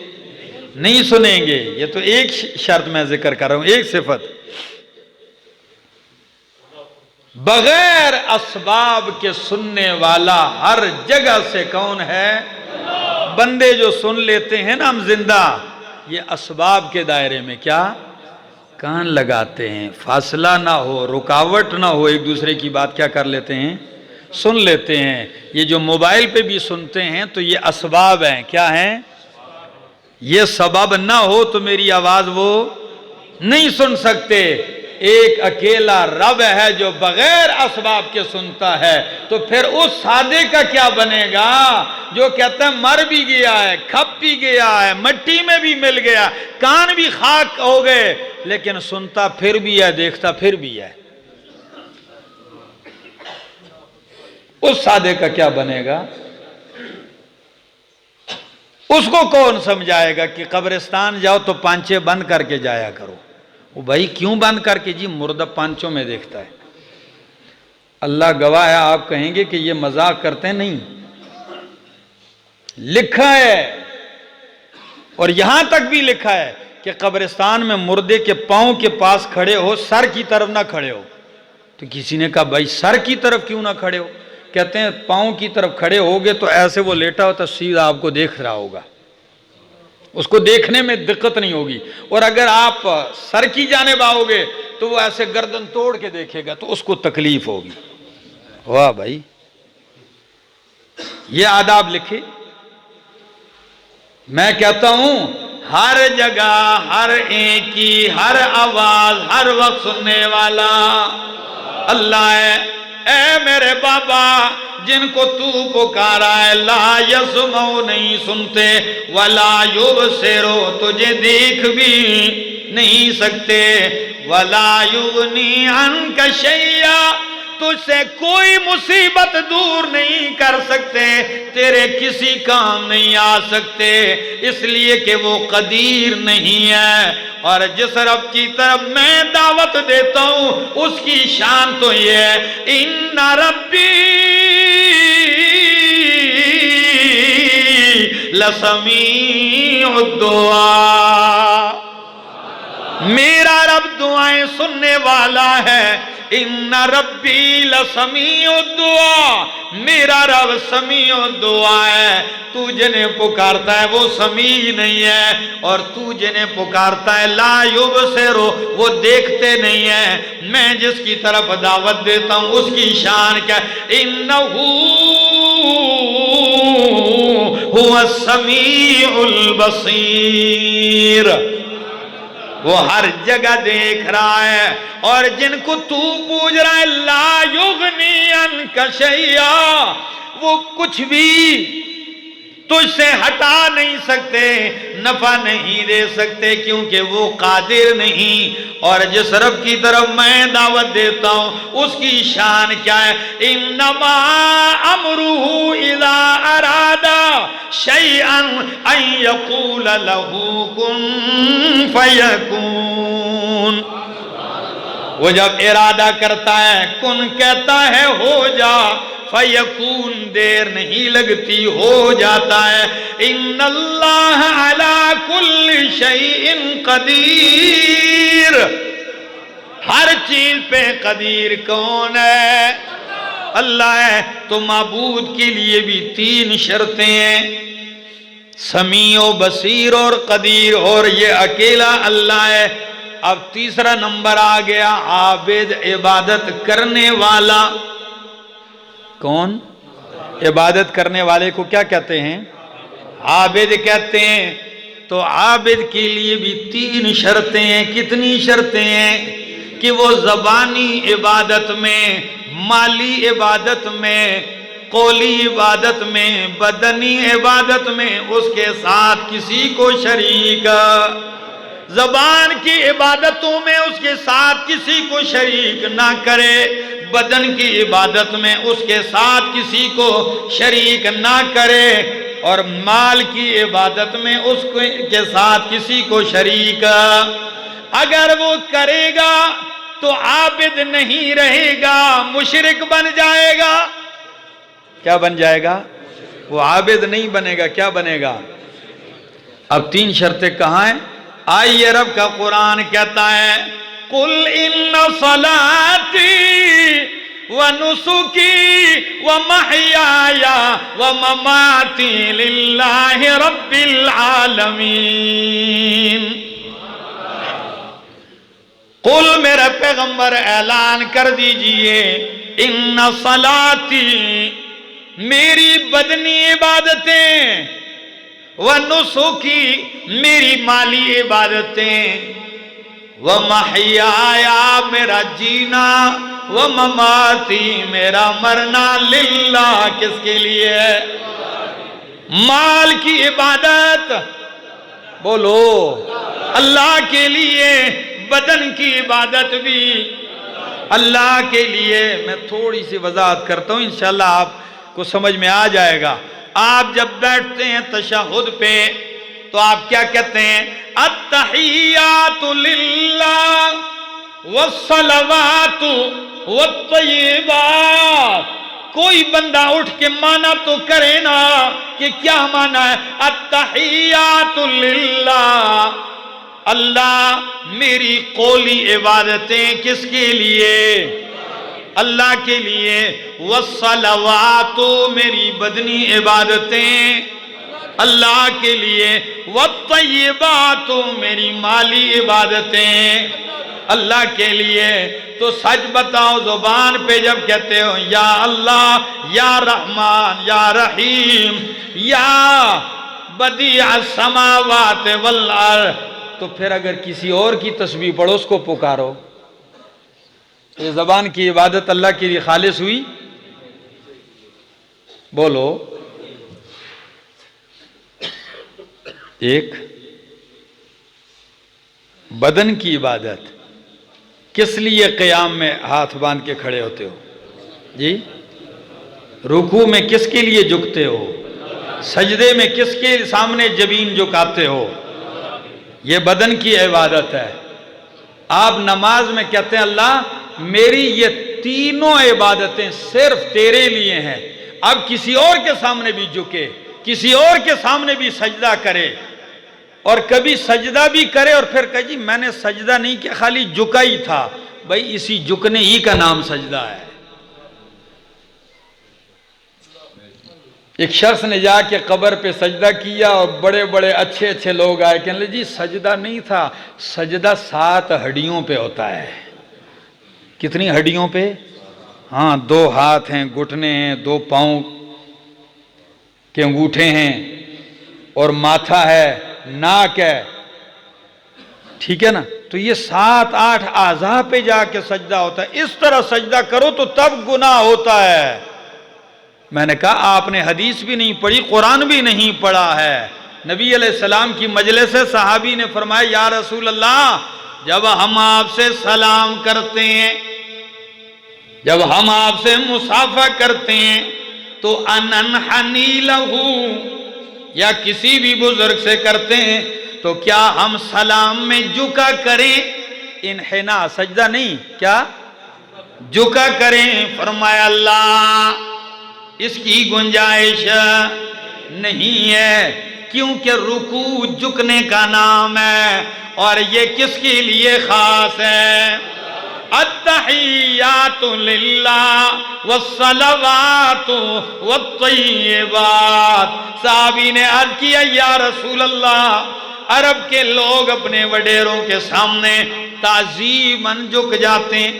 نہیں سنیں گے۔ یہ تو ایک شرط میں ذکر کر رہا ہوں، ایک صفت۔ بغیر اسباب کے سننے والا ہر جگہ سے کون ہے؟ بندے جو سن لیتے ہیں نا ہم زندہ، یہ اسباب کے دائرے میں کیا کان لگاتے ہیں، فاصلہ نہ ہو، رکاوٹ نہ ہو، ایک دوسرے کی بات کیا کر لیتے ہیں، سن لیتے ہیں۔ یہ جو موبائل پہ بھی سنتے ہیں تو یہ اسباب ہیں، کیا ہیں؟ یہ سبب نہ ہو تو میری آواز وہ نہیں سن سکتے۔ ایک اکیلا رب ہے جو بغیر اسباب کے سنتا ہے، تو پھر اس سادے کا کیا بنے گا جو کہتا ہے مر بھی گیا ہے، کھپ بھی گیا ہے، مٹی میں بھی مل گیا، کان بھی خاک ہو گئے، لیکن سنتا پھر بھی ہے، دیکھتا پھر بھی ہے۔ اس سادے کا کیا بنے گا؟ اس کو کون سمجھائے گا کہ قبرستان جاؤ تو پانچے بند کر کے جایا کرو؟ وہ بھائی کیوں بند کر کے؟ جی مردہ پانچوں میں دیکھتا ہے۔ اللہ گواہ ہے، آپ کہیں گے کہ یہ مذاق کرتے ہیں، نہیں، لکھا ہے، اور یہاں تک بھی لکھا ہے کہ قبرستان میں مردے کے پاؤں کے پاس کھڑے ہو، سر کی طرف نہ کھڑے ہو۔ تو کسی نے کہا بھائی سر کی طرف کیوں نہ کھڑے ہو؟ کہتے ہیں پاؤں کی طرف کھڑے ہوگے تو ایسے وہ لیٹا ہوتا سیدھا آپ کو دیکھ رہا ہوگا، اس کو دیکھنے میں دقت نہیں ہوگی، اور اگر آپ سر کی جانب آؤ گے تو وہ ایسے گردن توڑ کے دیکھے گا تو اس کو تکلیف ہوگی۔ واہ بھائی، یہ آداب لکھے۔ میں کہتا ہوں ہر جگہ ہر ایک کی ہر آواز ہر وقت سننے والا اللہ ہے۔ اے میرے بابا جن کو تو پکارا ہے لا یسمعو نہیں سنتے، ولا یبصرو تجھے دیکھ بھی نہیں سکتے، ولا یغنی عنک شیئا تجھ سے کوئی مصیبت دور نہیں کر سکتے، تیرے کسی کام نہیں آ سکتے، اس لیے کہ وہ قدیر نہیں ہے۔ اور جس رب کی طرف میں دعوت دیتا ہوں اس کی شان تو یہ ہے ان ربی لسمیع الدعاء، میرا رب دعائیں سننے والا ہے۔ ان ربی لسمیع الدعاء، میرا رب سمیع الدعاء ہے۔ تو جنہیں پکارتا ہے وہ سمیع نہیں ہے، اور تو جنہیں پکارتا ہے لا یبصر، وہ دیکھتے نہیں ہیں۔ میں جس کی طرف دعوت دیتا ہوں اس کی شان کیا ہے؟ انہو هو السمیع البصیر، وہ ہر جگہ دیکھ رہا ہے۔ اور جن کو تو پوچھ رہا ہے لا یغنی عنک شیئا، وہ کچھ بھی تجھ سے ہٹا نہیں سکتے، نفع نہیں دے سکتے، کیونکہ وہ قادر نہیں۔ اور جس رب کی طرف میں دعوت دیتا ہوں اس کی شان کیا ہے؟ انما امرہ اذا اراد شیئا ان یقول لہ کن فیکون، وہ جب ارادہ کرتا ہے کن کہتا ہے ہو جا، فیکون دیر نہیں لگتی ہو جاتا ہے۔ ان اللہ علی کل شیء قدیر، ہر چیز پہ قدیر کون ہے؟ اللہ ہے۔ تو معبود کے لیے بھی تین شرطیں ہیں، سمیع و بصیر اور قدیر، اور یہ اکیلا اللہ ہے۔ اب تیسرا نمبر آ گیا، عابد، عبادت کرنے والا۔ کون؟ عبادت کرنے والے کو کیا کہتے ہیں؟ عابد کہتے ہیں۔ تو عابد کے لیے بھی تین شرطیں ہیں۔ کتنی شرطیں ہیں؟ کہ وہ زبانی عبادت میں، مالی عبادت میں، قولی عبادت میں، بدنی عبادت میں اس کے ساتھ کسی کو شریک، زبان کی عبادتوں میں اس کے ساتھ کسی کو شریک نہ کرے، بدن کی عبادت میں اس کے ساتھ کسی کو شریک نہ کرے، اور مال کی عبادت میں اس کے ساتھ کسی کو شریک۔ اگر وہ کرے گا تو عابد نہیں رہے گا، مشرک بن جائے گا۔ کیا بن جائے گا؟ وہ عابد نہیں بنے گا، کیا بنے گا؟ اب تین شرطیں کہاں ہیں؟ آئیے رب کا قرآن کہتا ہے قُلْ إِنَّ صَلَاتِي وَنُسُكِي وَمَحْيَايَ وَمَمَاتِي لِلَّهِ رَبِّ الْعَالَمِينَ۔ قُلْ میرے پیغمبر اعلان کر دیجئے، اِنَّ صَلَاتِي میری بدنی عبادتیں، وَنُسُكِي میری مالی عبادتیں، وَمَحْيَايَ میرا جینا، وَمَمَاتِي میرا مرنا، للہ کس کے لیے ہے؟ مال کی عبادت بولو اللہ کے لیے، بدن کی عبادت بھی اللہ کے لیے۔ میں تھوڑی سی وضاحت کرتا ہوں، انشاءاللہ آپ کو سمجھ میں آ جائے گا۔ آپ جب بیٹھتے ہیں تشہد پہ تو آپ کیا کہتے ہیں؟ التحیات للہ والصلوات والطیبات۔ کوئی بندہ اٹھ کے مانا تو کرے نا کہ کیا مانا ہے؟ التحیات للہ، اللہ میری قولی عبادتیں کس کے لیے؟ اللہ کے لیے۔ والصلوات میری بدنی عبادتیں اللہ کے لیے۔ والطیبات میری مالی عبادتیں اللہ کے لیے۔ تو سچ بتاؤ، زبان پہ جب کہتے ہو یا اللہ، یا رحمان، یا رحیم، یا بدیع السماوات والارض، تو پھر اگر کسی اور کی تسبیح پڑھو اس کو پکارو، یہ زبان کی عبادت اللہ کے لیے خالص ہوئی؟ بولو۔ ایک بدن کی عبادت، کس لیے قیام میں ہاتھ باندھ کے کھڑے ہوتے ہو جی؟ رکوع میں کس کے لیے جھکتے ہو؟ سجدے میں کس کے سامنے جبین جھکاتے ہو؟ یہ بدن کی عبادت ہے۔ آپ نماز میں کہتے ہیں اللہ میری یہ تینوں عبادتیں صرف تیرے لیے ہیں، اب کسی اور کے سامنے بھی جھکے، کسی اور کے سامنے بھی سجدہ کرے، اور کبھی سجدہ بھی کرے اور پھر کہے جی میں نے سجدہ نہیں کیا، خالی جھکا ہی تھا، بھائی اسی جھکنے ہی کا نام سجدہ ہے۔ ایک شخص نے جا کے قبر پہ سجدہ کیا اور بڑے بڑے اچھے اچھے لوگ آئے، کہنے لگے جی سجدہ نہیں تھا، سجدہ 7 ہڈیوں پہ ہوتا ہے۔ کتنی ہڈیوں پہ؟ ہاں، 2 ہاتھ ہیں، گھٹنے ہیں، 2 پاؤں کے انگوٹھے ہیں، اور ماتھا ہے، ناک ہے، ٹھیک ہے نا؟ تو یہ 7-8 اعضاء پہ جا کے سجدہ ہوتا ہے۔ اس طرح سجدہ کرو تو تب گناہ ہوتا ہے۔ میں نے کہا آپ نے حدیث بھی نہیں پڑھی، قرآن بھی نہیں پڑھا ہے۔ نبی علیہ السلام کی مجلس سے صحابی نے فرمایا یا رسول اللہ، جب ہم آپ سے سلام کرتے ہیں، جب ہم آپ سے مصافحہ کرتے ہیں تو اننحنی لہو، یا کسی بھی بزرگ سے کرتے ہیں تو کیا ہم سلام میں جھکا کریں؟ انحنا سجدہ نہیں، کیا جھکا کریں؟ فرمایا اللہ اس کی گنجائش نہیں ہے، کیونکہ رکوع جھکنے کا نام ہے، اور یہ کس کے لیے خاص ہے؟ التحیات للہ والصلوات والطیبات۔ صحابی نے عرض کیا یا رسول اللہ، عرب کے لوگ اپنے وڈیروں کے سامنے تعظیماً جھک جاتے ہیں،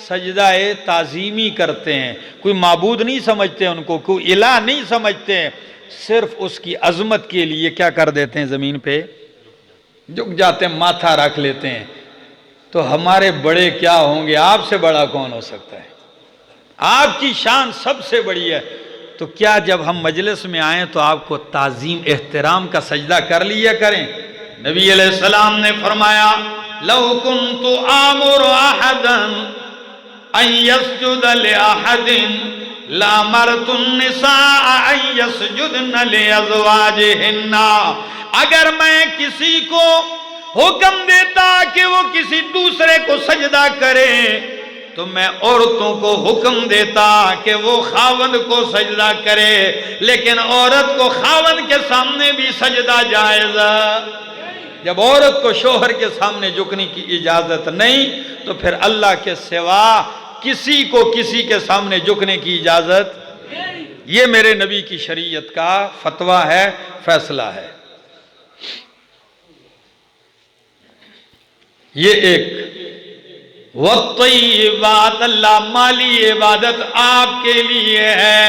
سجدہ تعظیمی کرتے ہیں، کوئی معبود نہیں سمجھتے ان کو، کوئی الہ نہیں سمجھتے ہیں، صرف اس کی عظمت کے لیے کیا کر دیتے ہیں؟ زمین پہ جھک جاتے ہیں، ماتھا رکھ لیتے ہیں۔ تو ہمارے بڑے کیا ہوں گے؟ آپ سے بڑا کون ہو سکتا ہے؟ آپ کی شان سب سے بڑی ہے، تو کیا جب ہم مجلس میں آئیں تو آپ کو تعظیم احترام کا سجدہ کر لیا کریں؟ نبی علیہ السلام نے فرمایا لو کنت آمر احدا ان يسجد لاحد لامرت النساء ان يسجدن لازواجهن، اگر میں کسی کو حکم دیتا کہ وہ کسی دوسرے کو سجدہ کرے تو میں عورتوں کو حکم دیتا کہ وہ خاوند کو سجدہ کرے، لیکن عورت کو خاوند کے سامنے بھی سجدہ جائز ہے۔ جب عورت کو شوہر کے سامنے جھکنے کی اجازت نہیں تو پھر اللہ کے سوا کسی کو کسی کے سامنے جھکنے کی اجازت، یہ میرے نبی کی شریعت کا فتویٰ ہے، فیصلہ ہے۔ یہ ایک وَالطَّيِّبَاتُ، اللہ مالی عبادت آپ کے لیے ہے۔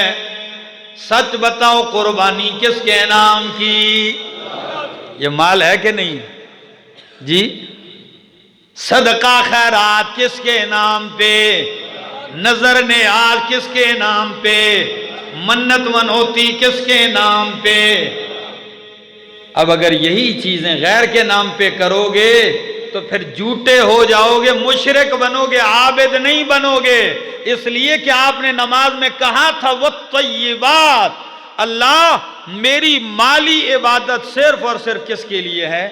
سچ بتاؤ قربانی کس کے نام کی؟ یہ مال ہے کہ نہیں جی؟ صدقہ خیرات کس کے نام پہ؟ نظر نیاز کس کے نام پہ؟ منت منوتی کس کے نام پہ؟ اب اگر یہی چیزیں غیر کے نام پہ کرو گے تو پھر جھوٹے ہو جاؤ گے، مشرک بنو گے، عابد نہیں بنو گے۔ اس لیے کہ آپ نے نماز میں کہا تھا وَالطَّيِّبَاتُ، اللہ میری مالی عبادت صرف اور صرف کس کے لیے ہے؟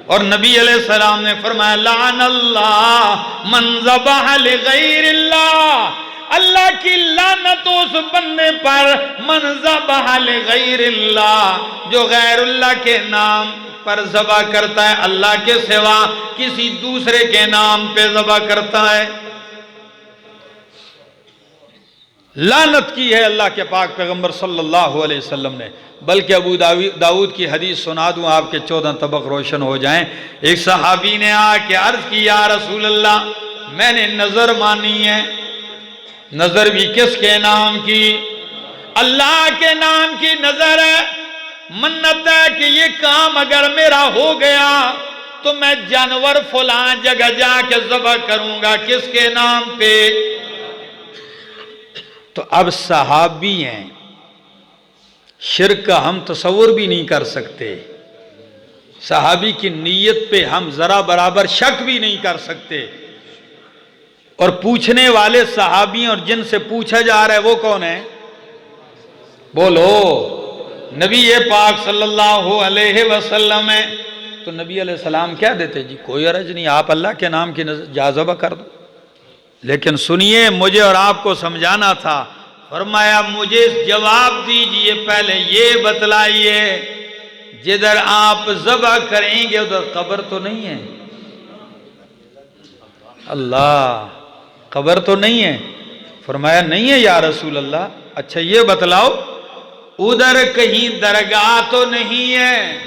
اور نبی علیہ السلام نے فرمایا لعن اللہ من ذبح لغیر اللہ، اللہ کی لعنت اس بندے پر من ذبح لغیر اللہ، جو غیر اللہ کے نام پر ذبح کرتا ہے، اللہ کے سوا کسی دوسرے کے نام پہ ذبح کرتا ہے۔ لعنت کی ہے اللہ کے پاک پیغمبر صلی اللہ علیہ وسلم نے۔ بلکہ ابو داؤد کی حدیث سنا دوں آپ کے 14 طبق روشن ہو جائیں۔ ایک صحابی نے آ کے عرض کی یا رسول اللہ میں نے نظر مانی ہے، نظر بھی کس کے نام کی؟ اللہ کے نام کی نظر ہے، منت ہے کہ یہ کام اگر میرا ہو گیا تو میں جانور فلاں جگہ جا کے ذبح کروں گا، کس کے نام پہ؟ تو اب صحابی ہیں، شرک کا ہم تصور بھی نہیں کر سکتے، صحابی کی نیت پہ ہم ذرا برابر شک بھی نہیں کر سکتے، اور پوچھنے والے صحابی اور جن سے پوچھا جا رہا ہے وہ کون ہے؟ بولو نبی پاک صلی اللہ علیہ وسلم ہے۔ تو نبی علیہ السلام کیا دیتے؟ جی کوئی عرض نہیں، آپ اللہ کے نام کی ذبح کر دو، لیکن سنیے مجھے اور آپ کو سمجھانا تھا۔ فرمایا مجھے جواب دیجئے، پہلے یہ بتلائیے جدھر آپ ذبح کریں گے ادھر قبر تو نہیں ہے؟ اللہ، قبر تو نہیں ہے؟ فرمایا نہیں ہے یا رسول اللہ۔ اچھا یہ بتلاؤ ادھر کہیں درگاہ تو نہیں ہے؟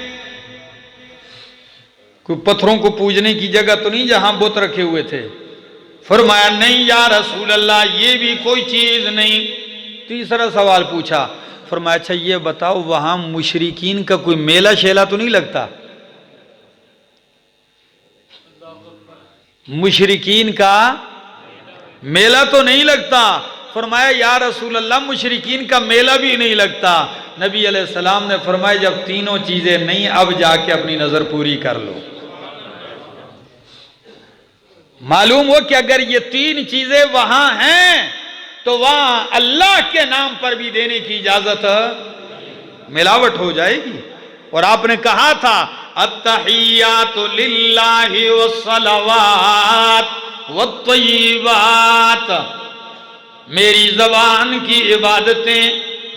کوئی پتھروں کو پوجنے کی جگہ تو نہیں جہاں بت رکھے ہوئے تھے؟ فرمایا نہیں یا رسول اللہ یہ بھی کوئی چیز نہیں۔ تیسرا سوال پوچھا، فرمایا اچھا یہ بتاؤ وہاں مشرکین کا کوئی میلہ شیلہ تو نہیں لگتا؟ مشرکین کا میلہ تو نہیں لگتا؟ فرمایا یا رسول اللہ مشرکین کا میلہ بھی نہیں لگتا۔ نبی علیہ السلام نے فرمایا جب تینوں چیزیں نہیں اب جا کے اپنی نظر پوری کر لو۔ معلوم ہو کہ اگر یہ تین چیزیں وہاں ہیں تو وہاں اللہ کے نام پر بھی دینے کی اجازت ملاوٹ ہو جائے گی۔ اور آپ نے کہا تھا التحیات للہ والصلوات والطیبات، میری زبان کی عبادتیں،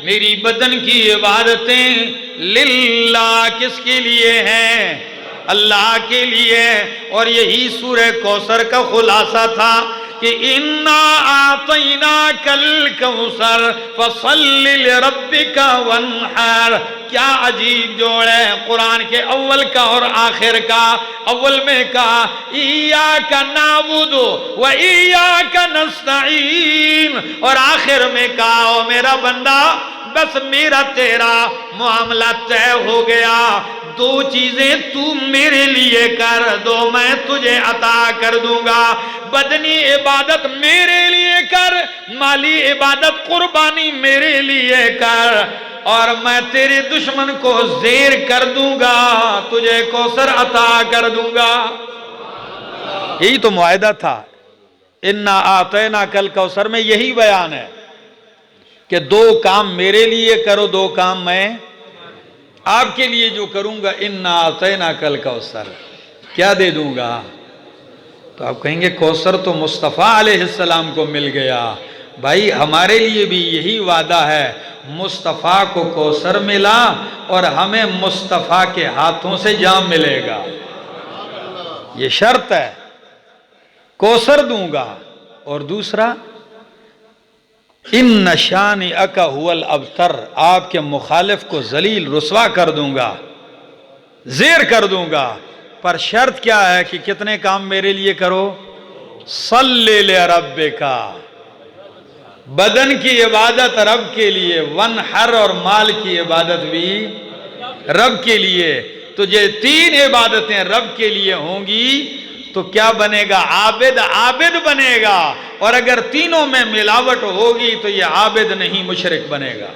میری بدن کی عبادتیں للہ، کس کے لیے ہیں؟ اللہ کے لیے۔ اور یہی سورہ کوثر کا خلاصہ تھا کہ اِنَّا أَعْطَيْنَاكَ الْكَوْثَرَ فَصَلِّ لِرَبِّكَ وَانْحَرْ۔ کیا عجیب جوڑ ہے قرآن کے اول کا اور آخر کا۔ اول میں کہا إِيَّاكَ نَعْبُدُ وَإِيَّاكَ نَسْتَعِينُ، اور آخر میں کہا او میرا بندہ بس میرا تیرا معاملہ طے ہو گیا، دو چیزیں تو میرے لیے کر دو میں تجھے عطا کر دوں گا، بدنی عبادت میرے لیے کر، مالی عبادت قربانی میرے لیے کر، اور میں تیرے دشمن کو زیر کر دوں گا، تجھے کوثر عطا کر دوں گا۔ یہی تو معاہدہ تھا، اِنَّا أَعْطَيْنَاكَ الْكَوْثَرَ میں یہی بیان ہے کہ دو کام میرے لیے کرو، دو کام میں آپ کے لیے جو کروں گا۔ اِنَّا أَعْطَيْنَاكَ الْكَوْثَرَ، کیا دے دوں گا؟ تو آپ کہیں گے کوثر تو مصطفیٰ علیہ السلام کو مل گیا۔ بھائی ہمارے لیے بھی یہی وعدہ ہے، مصطفیٰ کو کوثر ملا اور ہمیں مصطفیٰ کے ہاتھوں سے جام ملے گا، یہ شرط ہے، کوثر دوں گا۔ اور دوسرا اِنَّ شَانِئَكَ هُوَ الْأَبْتَرُ، آپ کے مخالف کو ذلیل رسوا کر دوں گا، زیر کر دوں گا۔ پر شرط کیا ہے کہ کتنے کام میرے لیے کرو؟ صلی لربک، بدن کی عبادت رب کے لیے، ونحر اور مال کی عبادت بھی رب کے لیے۔ تو یہ تین عبادتیں رب کے لیے ہوں گی تو کیا بنے گا؟ عابد، عابد بنے گا۔ اور اگر تینوں میں ملاوٹ ہوگی تو یہ عابد نہیں، مشرک بنے گا۔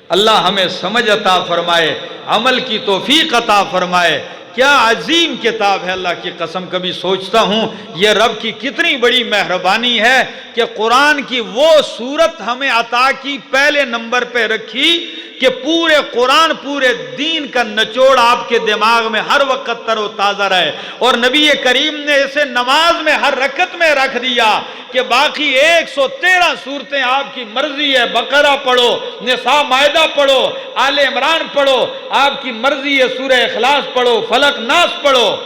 اللہ ہمیں سمجھ عطا فرمائے، عمل کی توفیق عطا فرمائے۔ کیا عظیم کتاب ہے، اللہ کی قسم کبھی سوچتا ہوں یہ رب کی کتنی بڑی مہربانی ہے کہ قرآن کی وہ صورت ہمیں عطا کی، پہلے نمبر پہ رکھی کہ پورے قرآن، پورے دین کا نچوڑ آپ کے دماغ میں ہر وقت تر و تازہ رہے۔ اور نبی کریم نے اسے نماز میں ہر رکعت میں رکھ دیا کہ باقی 113 صورتیں آپ کی مرضی ہے، بقرہ پڑھو، نساء، مائدہ پڑھو، آل عمران پڑھو، آپ کی مرضی ہے، سورہ اخلاص پڑھو، فلق ناس پڑھو،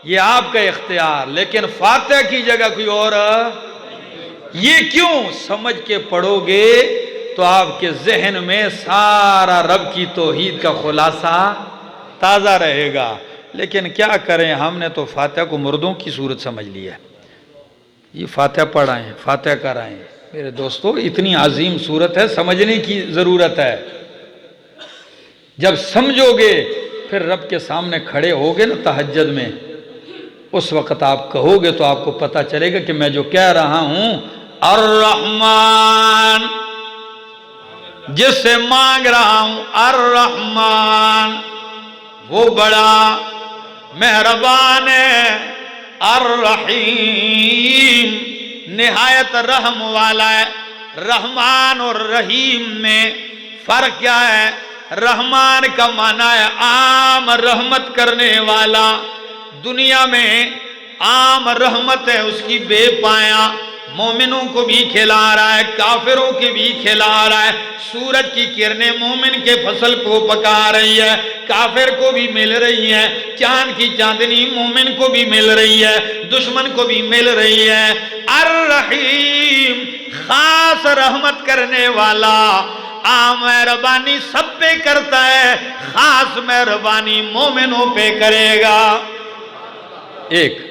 یہ آپ کا اختیار۔ لیکن فاتحہ کی جگہ کوئی اور، یہ کیوں؟ سمجھ کے پڑھو گے تو آپ کے ذہن میں سارا رب کی توحید کا خلاصہ تازہ رہے گا۔ لیکن کیا کریں، ہم نے تو فاتحہ کو مردوں کی صورت سمجھ لیا ہے، یہ فاتحہ پڑھائیں، فاتحہ کرائیں۔ میرے دوستو اتنی عظیم صورت ہے، سمجھنے کی ضرورت ہے۔ جب سمجھو گے پھر رب کے سامنے کھڑے ہوگے نا تہجد میں، اس وقت آپ کہو گے تو آپ کو پتہ چلے گا کہ میں جو کہہ رہا ہوں الرحمن، جس سے مانگ رہا ہوں الرحمن، وہ بڑا مہربان ہے، الرحیم نہایت رحم والا ہے۔ رحمان اور رحیم میں فرق کیا ہے؟ رحمان کا معنی ہے عام رحمت کرنے والا، دنیا میں عام رحمت ہے اس کی بے پایا، مومنوں کو بھی کھلا رہا ہے، کافروں کے بھی کھلا رہا ہے۔ سورج کی کرنیں مومن کے فصل کو پکا رہی ہے، کافر کو بھی مل رہی ہے، چاند کی چاندنی مومن کو بھی مل رہی ہے، دشمن کو بھی مل رہی ہے۔ الرحیم خاص رحمت کرنے والا، عام مہربانی سب پہ کرتا ہے، خاص مہربانی مومنوں پہ کرے گا۔ ایک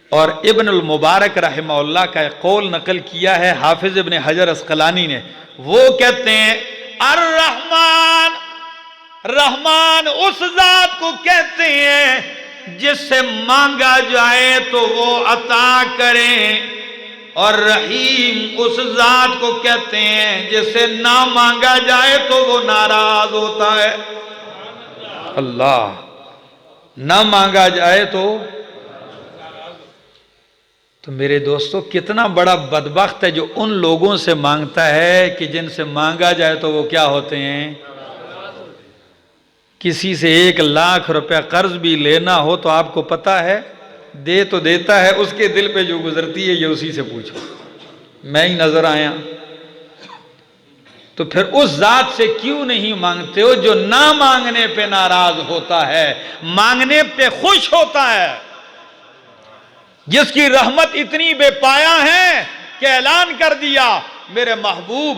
اور ابن المبارک رحمہ اللہ کا ایک قول نقل کیا ہے حافظ ابن حجر عسقلانی نے، وہ کہتے ہیں الرحمن، رحمان اس ذات کو کہتے ہیں جس سے مانگا جائے تو وہ عطا کریں، اور رحیم اس ذات کو کہتے ہیں جس سے نہ مانگا جائے تو وہ ناراض ہوتا ہے۔ اللہ، نہ مانگا جائے تو میرے دوستو کتنا بڑا بدبخت ہے جو ان لوگوں سے مانگتا ہے کہ جن سے مانگا جائے تو وہ کیا ہوتے ہیں؟ کسی سے 1,00,000 روپے قرض بھی لینا ہو تو آپ کو پتہ ہے دے تو دیتا ہے، اس کے دل پہ جو گزرتی ہے یہ اسی سے پوچھو، میں ہی نظر آیا۔ تو پھر اس ذات سے کیوں نہیں مانگتے ہو جو نہ مانگنے پہ ناراض ہوتا ہے، مانگنے پہ خوش ہوتا ہے، جس کی رحمت اتنی بے پایا ہے کہ اعلان کر دیا میرے محبوب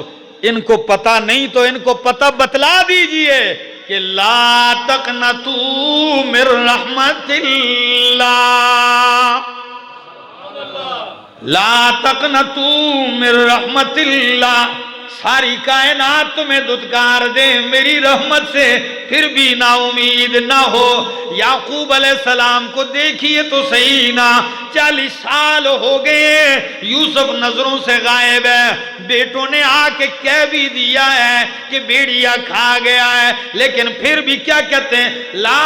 ان کو پتہ نہیں تو ان کو پتہ بتلا دیجئے کہ لا تقنطوا من رحمت اللہ، لا تقنطوا من رحمت اللہ، ساری کائنات تمہیں دھتکار دے میری رحمت سے پھر بھی نا امید نہ ہو۔ یعقوب علیہ السلام کو دیکھیے تو صحیح نا، 40 سال ہو گئے یوسف نظروں سے غائب ہے، بیٹوں نے آ کے کہہ بھی دیا ہے کہ بیڑیا کھا گیا ہے، لیکن پھر بھی کیا کہتے ہیں، لا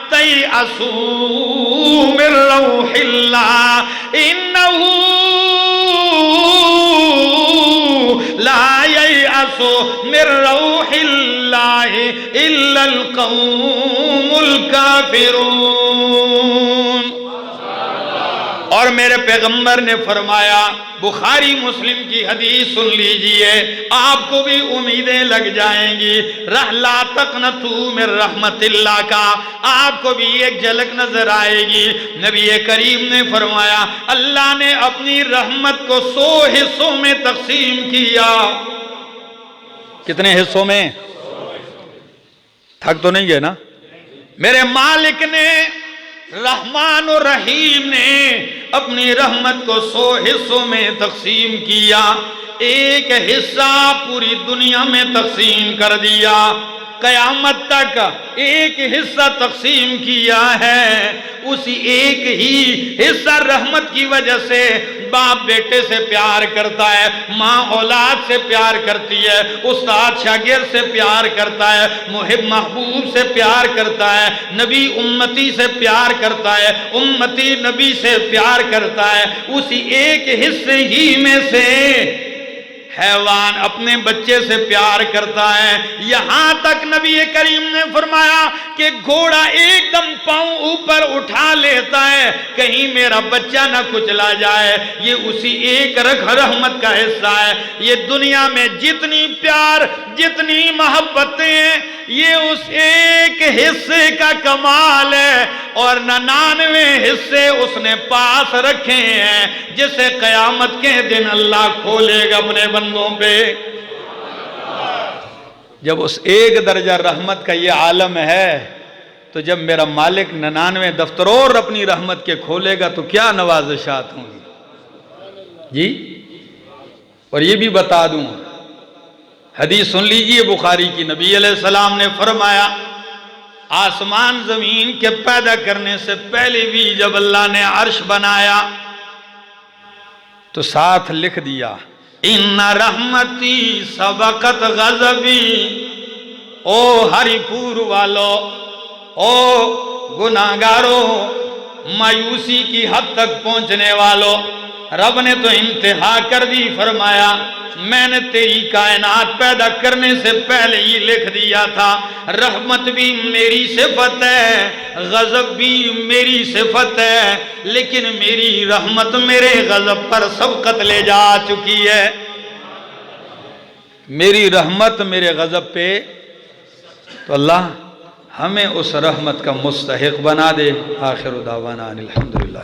تیأسوا من روح اللہ انہو لا ییأس من روح اللہ الا القوم الکافرون۔ اور میرے پیغمبر نے فرمایا، بخاری مسلم کی حدیث سن لیجئے، آپ کو بھی امیدیں لگ جائیں گی، لا تقنطوا من رحمت اللہ کا آپ کو بھی ایک جھلک نظر آئے گی۔ نبی کریم نے فرمایا اللہ نے اپنی رحمت کو 100 حصوں میں تقسیم کیا۔ کتنے حصوں میں؟ تھک تو نہیں گئے نا؟ میرے مالک نے، رحمان و رحیم نے اپنی رحمت کو 100 حصوں میں تقسیم کیا، ایک حصہ پوری دنیا میں تقسیم کر دیا، قیامت تک ایک حصہ تقسیم کیا ہے۔ اسی ایک ہی حصہ رحمت کی وجہ سے باپ بیٹے سے پیار کرتا ہے، ماں اولاد سے پیار کرتی ہے، استاد شاگرد سے پیار کرتا ہے، محب محبوب سے پیار کرتا ہے، نبی امتی سے پیار کرتا ہے، امتی نبی سے پیار کرتا ہے۔ اسی ایک حصے ہی میں سے حیوان اپنے بچے سے پیار کرتا ہے، یہاں تک نبی کریم نے فرمایا کہ گھوڑا ایک دم پاؤں اوپر اٹھا لیتا ہے کہیں میرا بچہ نہ کچلا جائے، یہ اسی ایک رحمت کا حصہ ہے۔ یہ دنیا میں جتنی پیار جتنی محبتیں ہیں یہ اس ایک حصے کا کمال ہے، اور 99 حصے اس نے پاس رکھے ہیں جسے قیامت کے دن اللہ کھولے گا اپنے بندوں پہ۔ جب اس ایک درجہ رحمت کا یہ عالم ہے تو جب میرا مالک 99 دفتر اور اپنی رحمت کے کھولے گا تو کیا نوازشات ہوں گی جی۔ اور یہ بھی بتا دوں، حدیث سن لیجئے بخاری کی، نبی علیہ السلام نے فرمایا آسمان زمین کے پیدا کرنے سے پہلے بھی جب اللہ نے عرش بنایا تو ساتھ لکھ دیا ان رحمتی سبقت غضبی۔ او ہری پور والو، او گناہگارو، مایوسی کی حد تک پہنچنے والو، رب نے تو انتہا کر دی، فرمایا میں نے تیری کائنات پیدا کرنے سے پہلے ہی لکھ دیا تھا، رحمت بھی میری صفت ہے، غضب بھی میری صفت ہے، لیکن میری رحمت میرے غضب پر سبقت لے جا چکی ہے۔ میری رحمت میرے غضب پہ، تو اللہ ہمیں اس رحمت کا مستحق بنا دے۔ آخر دعوانا الحمدللہ۔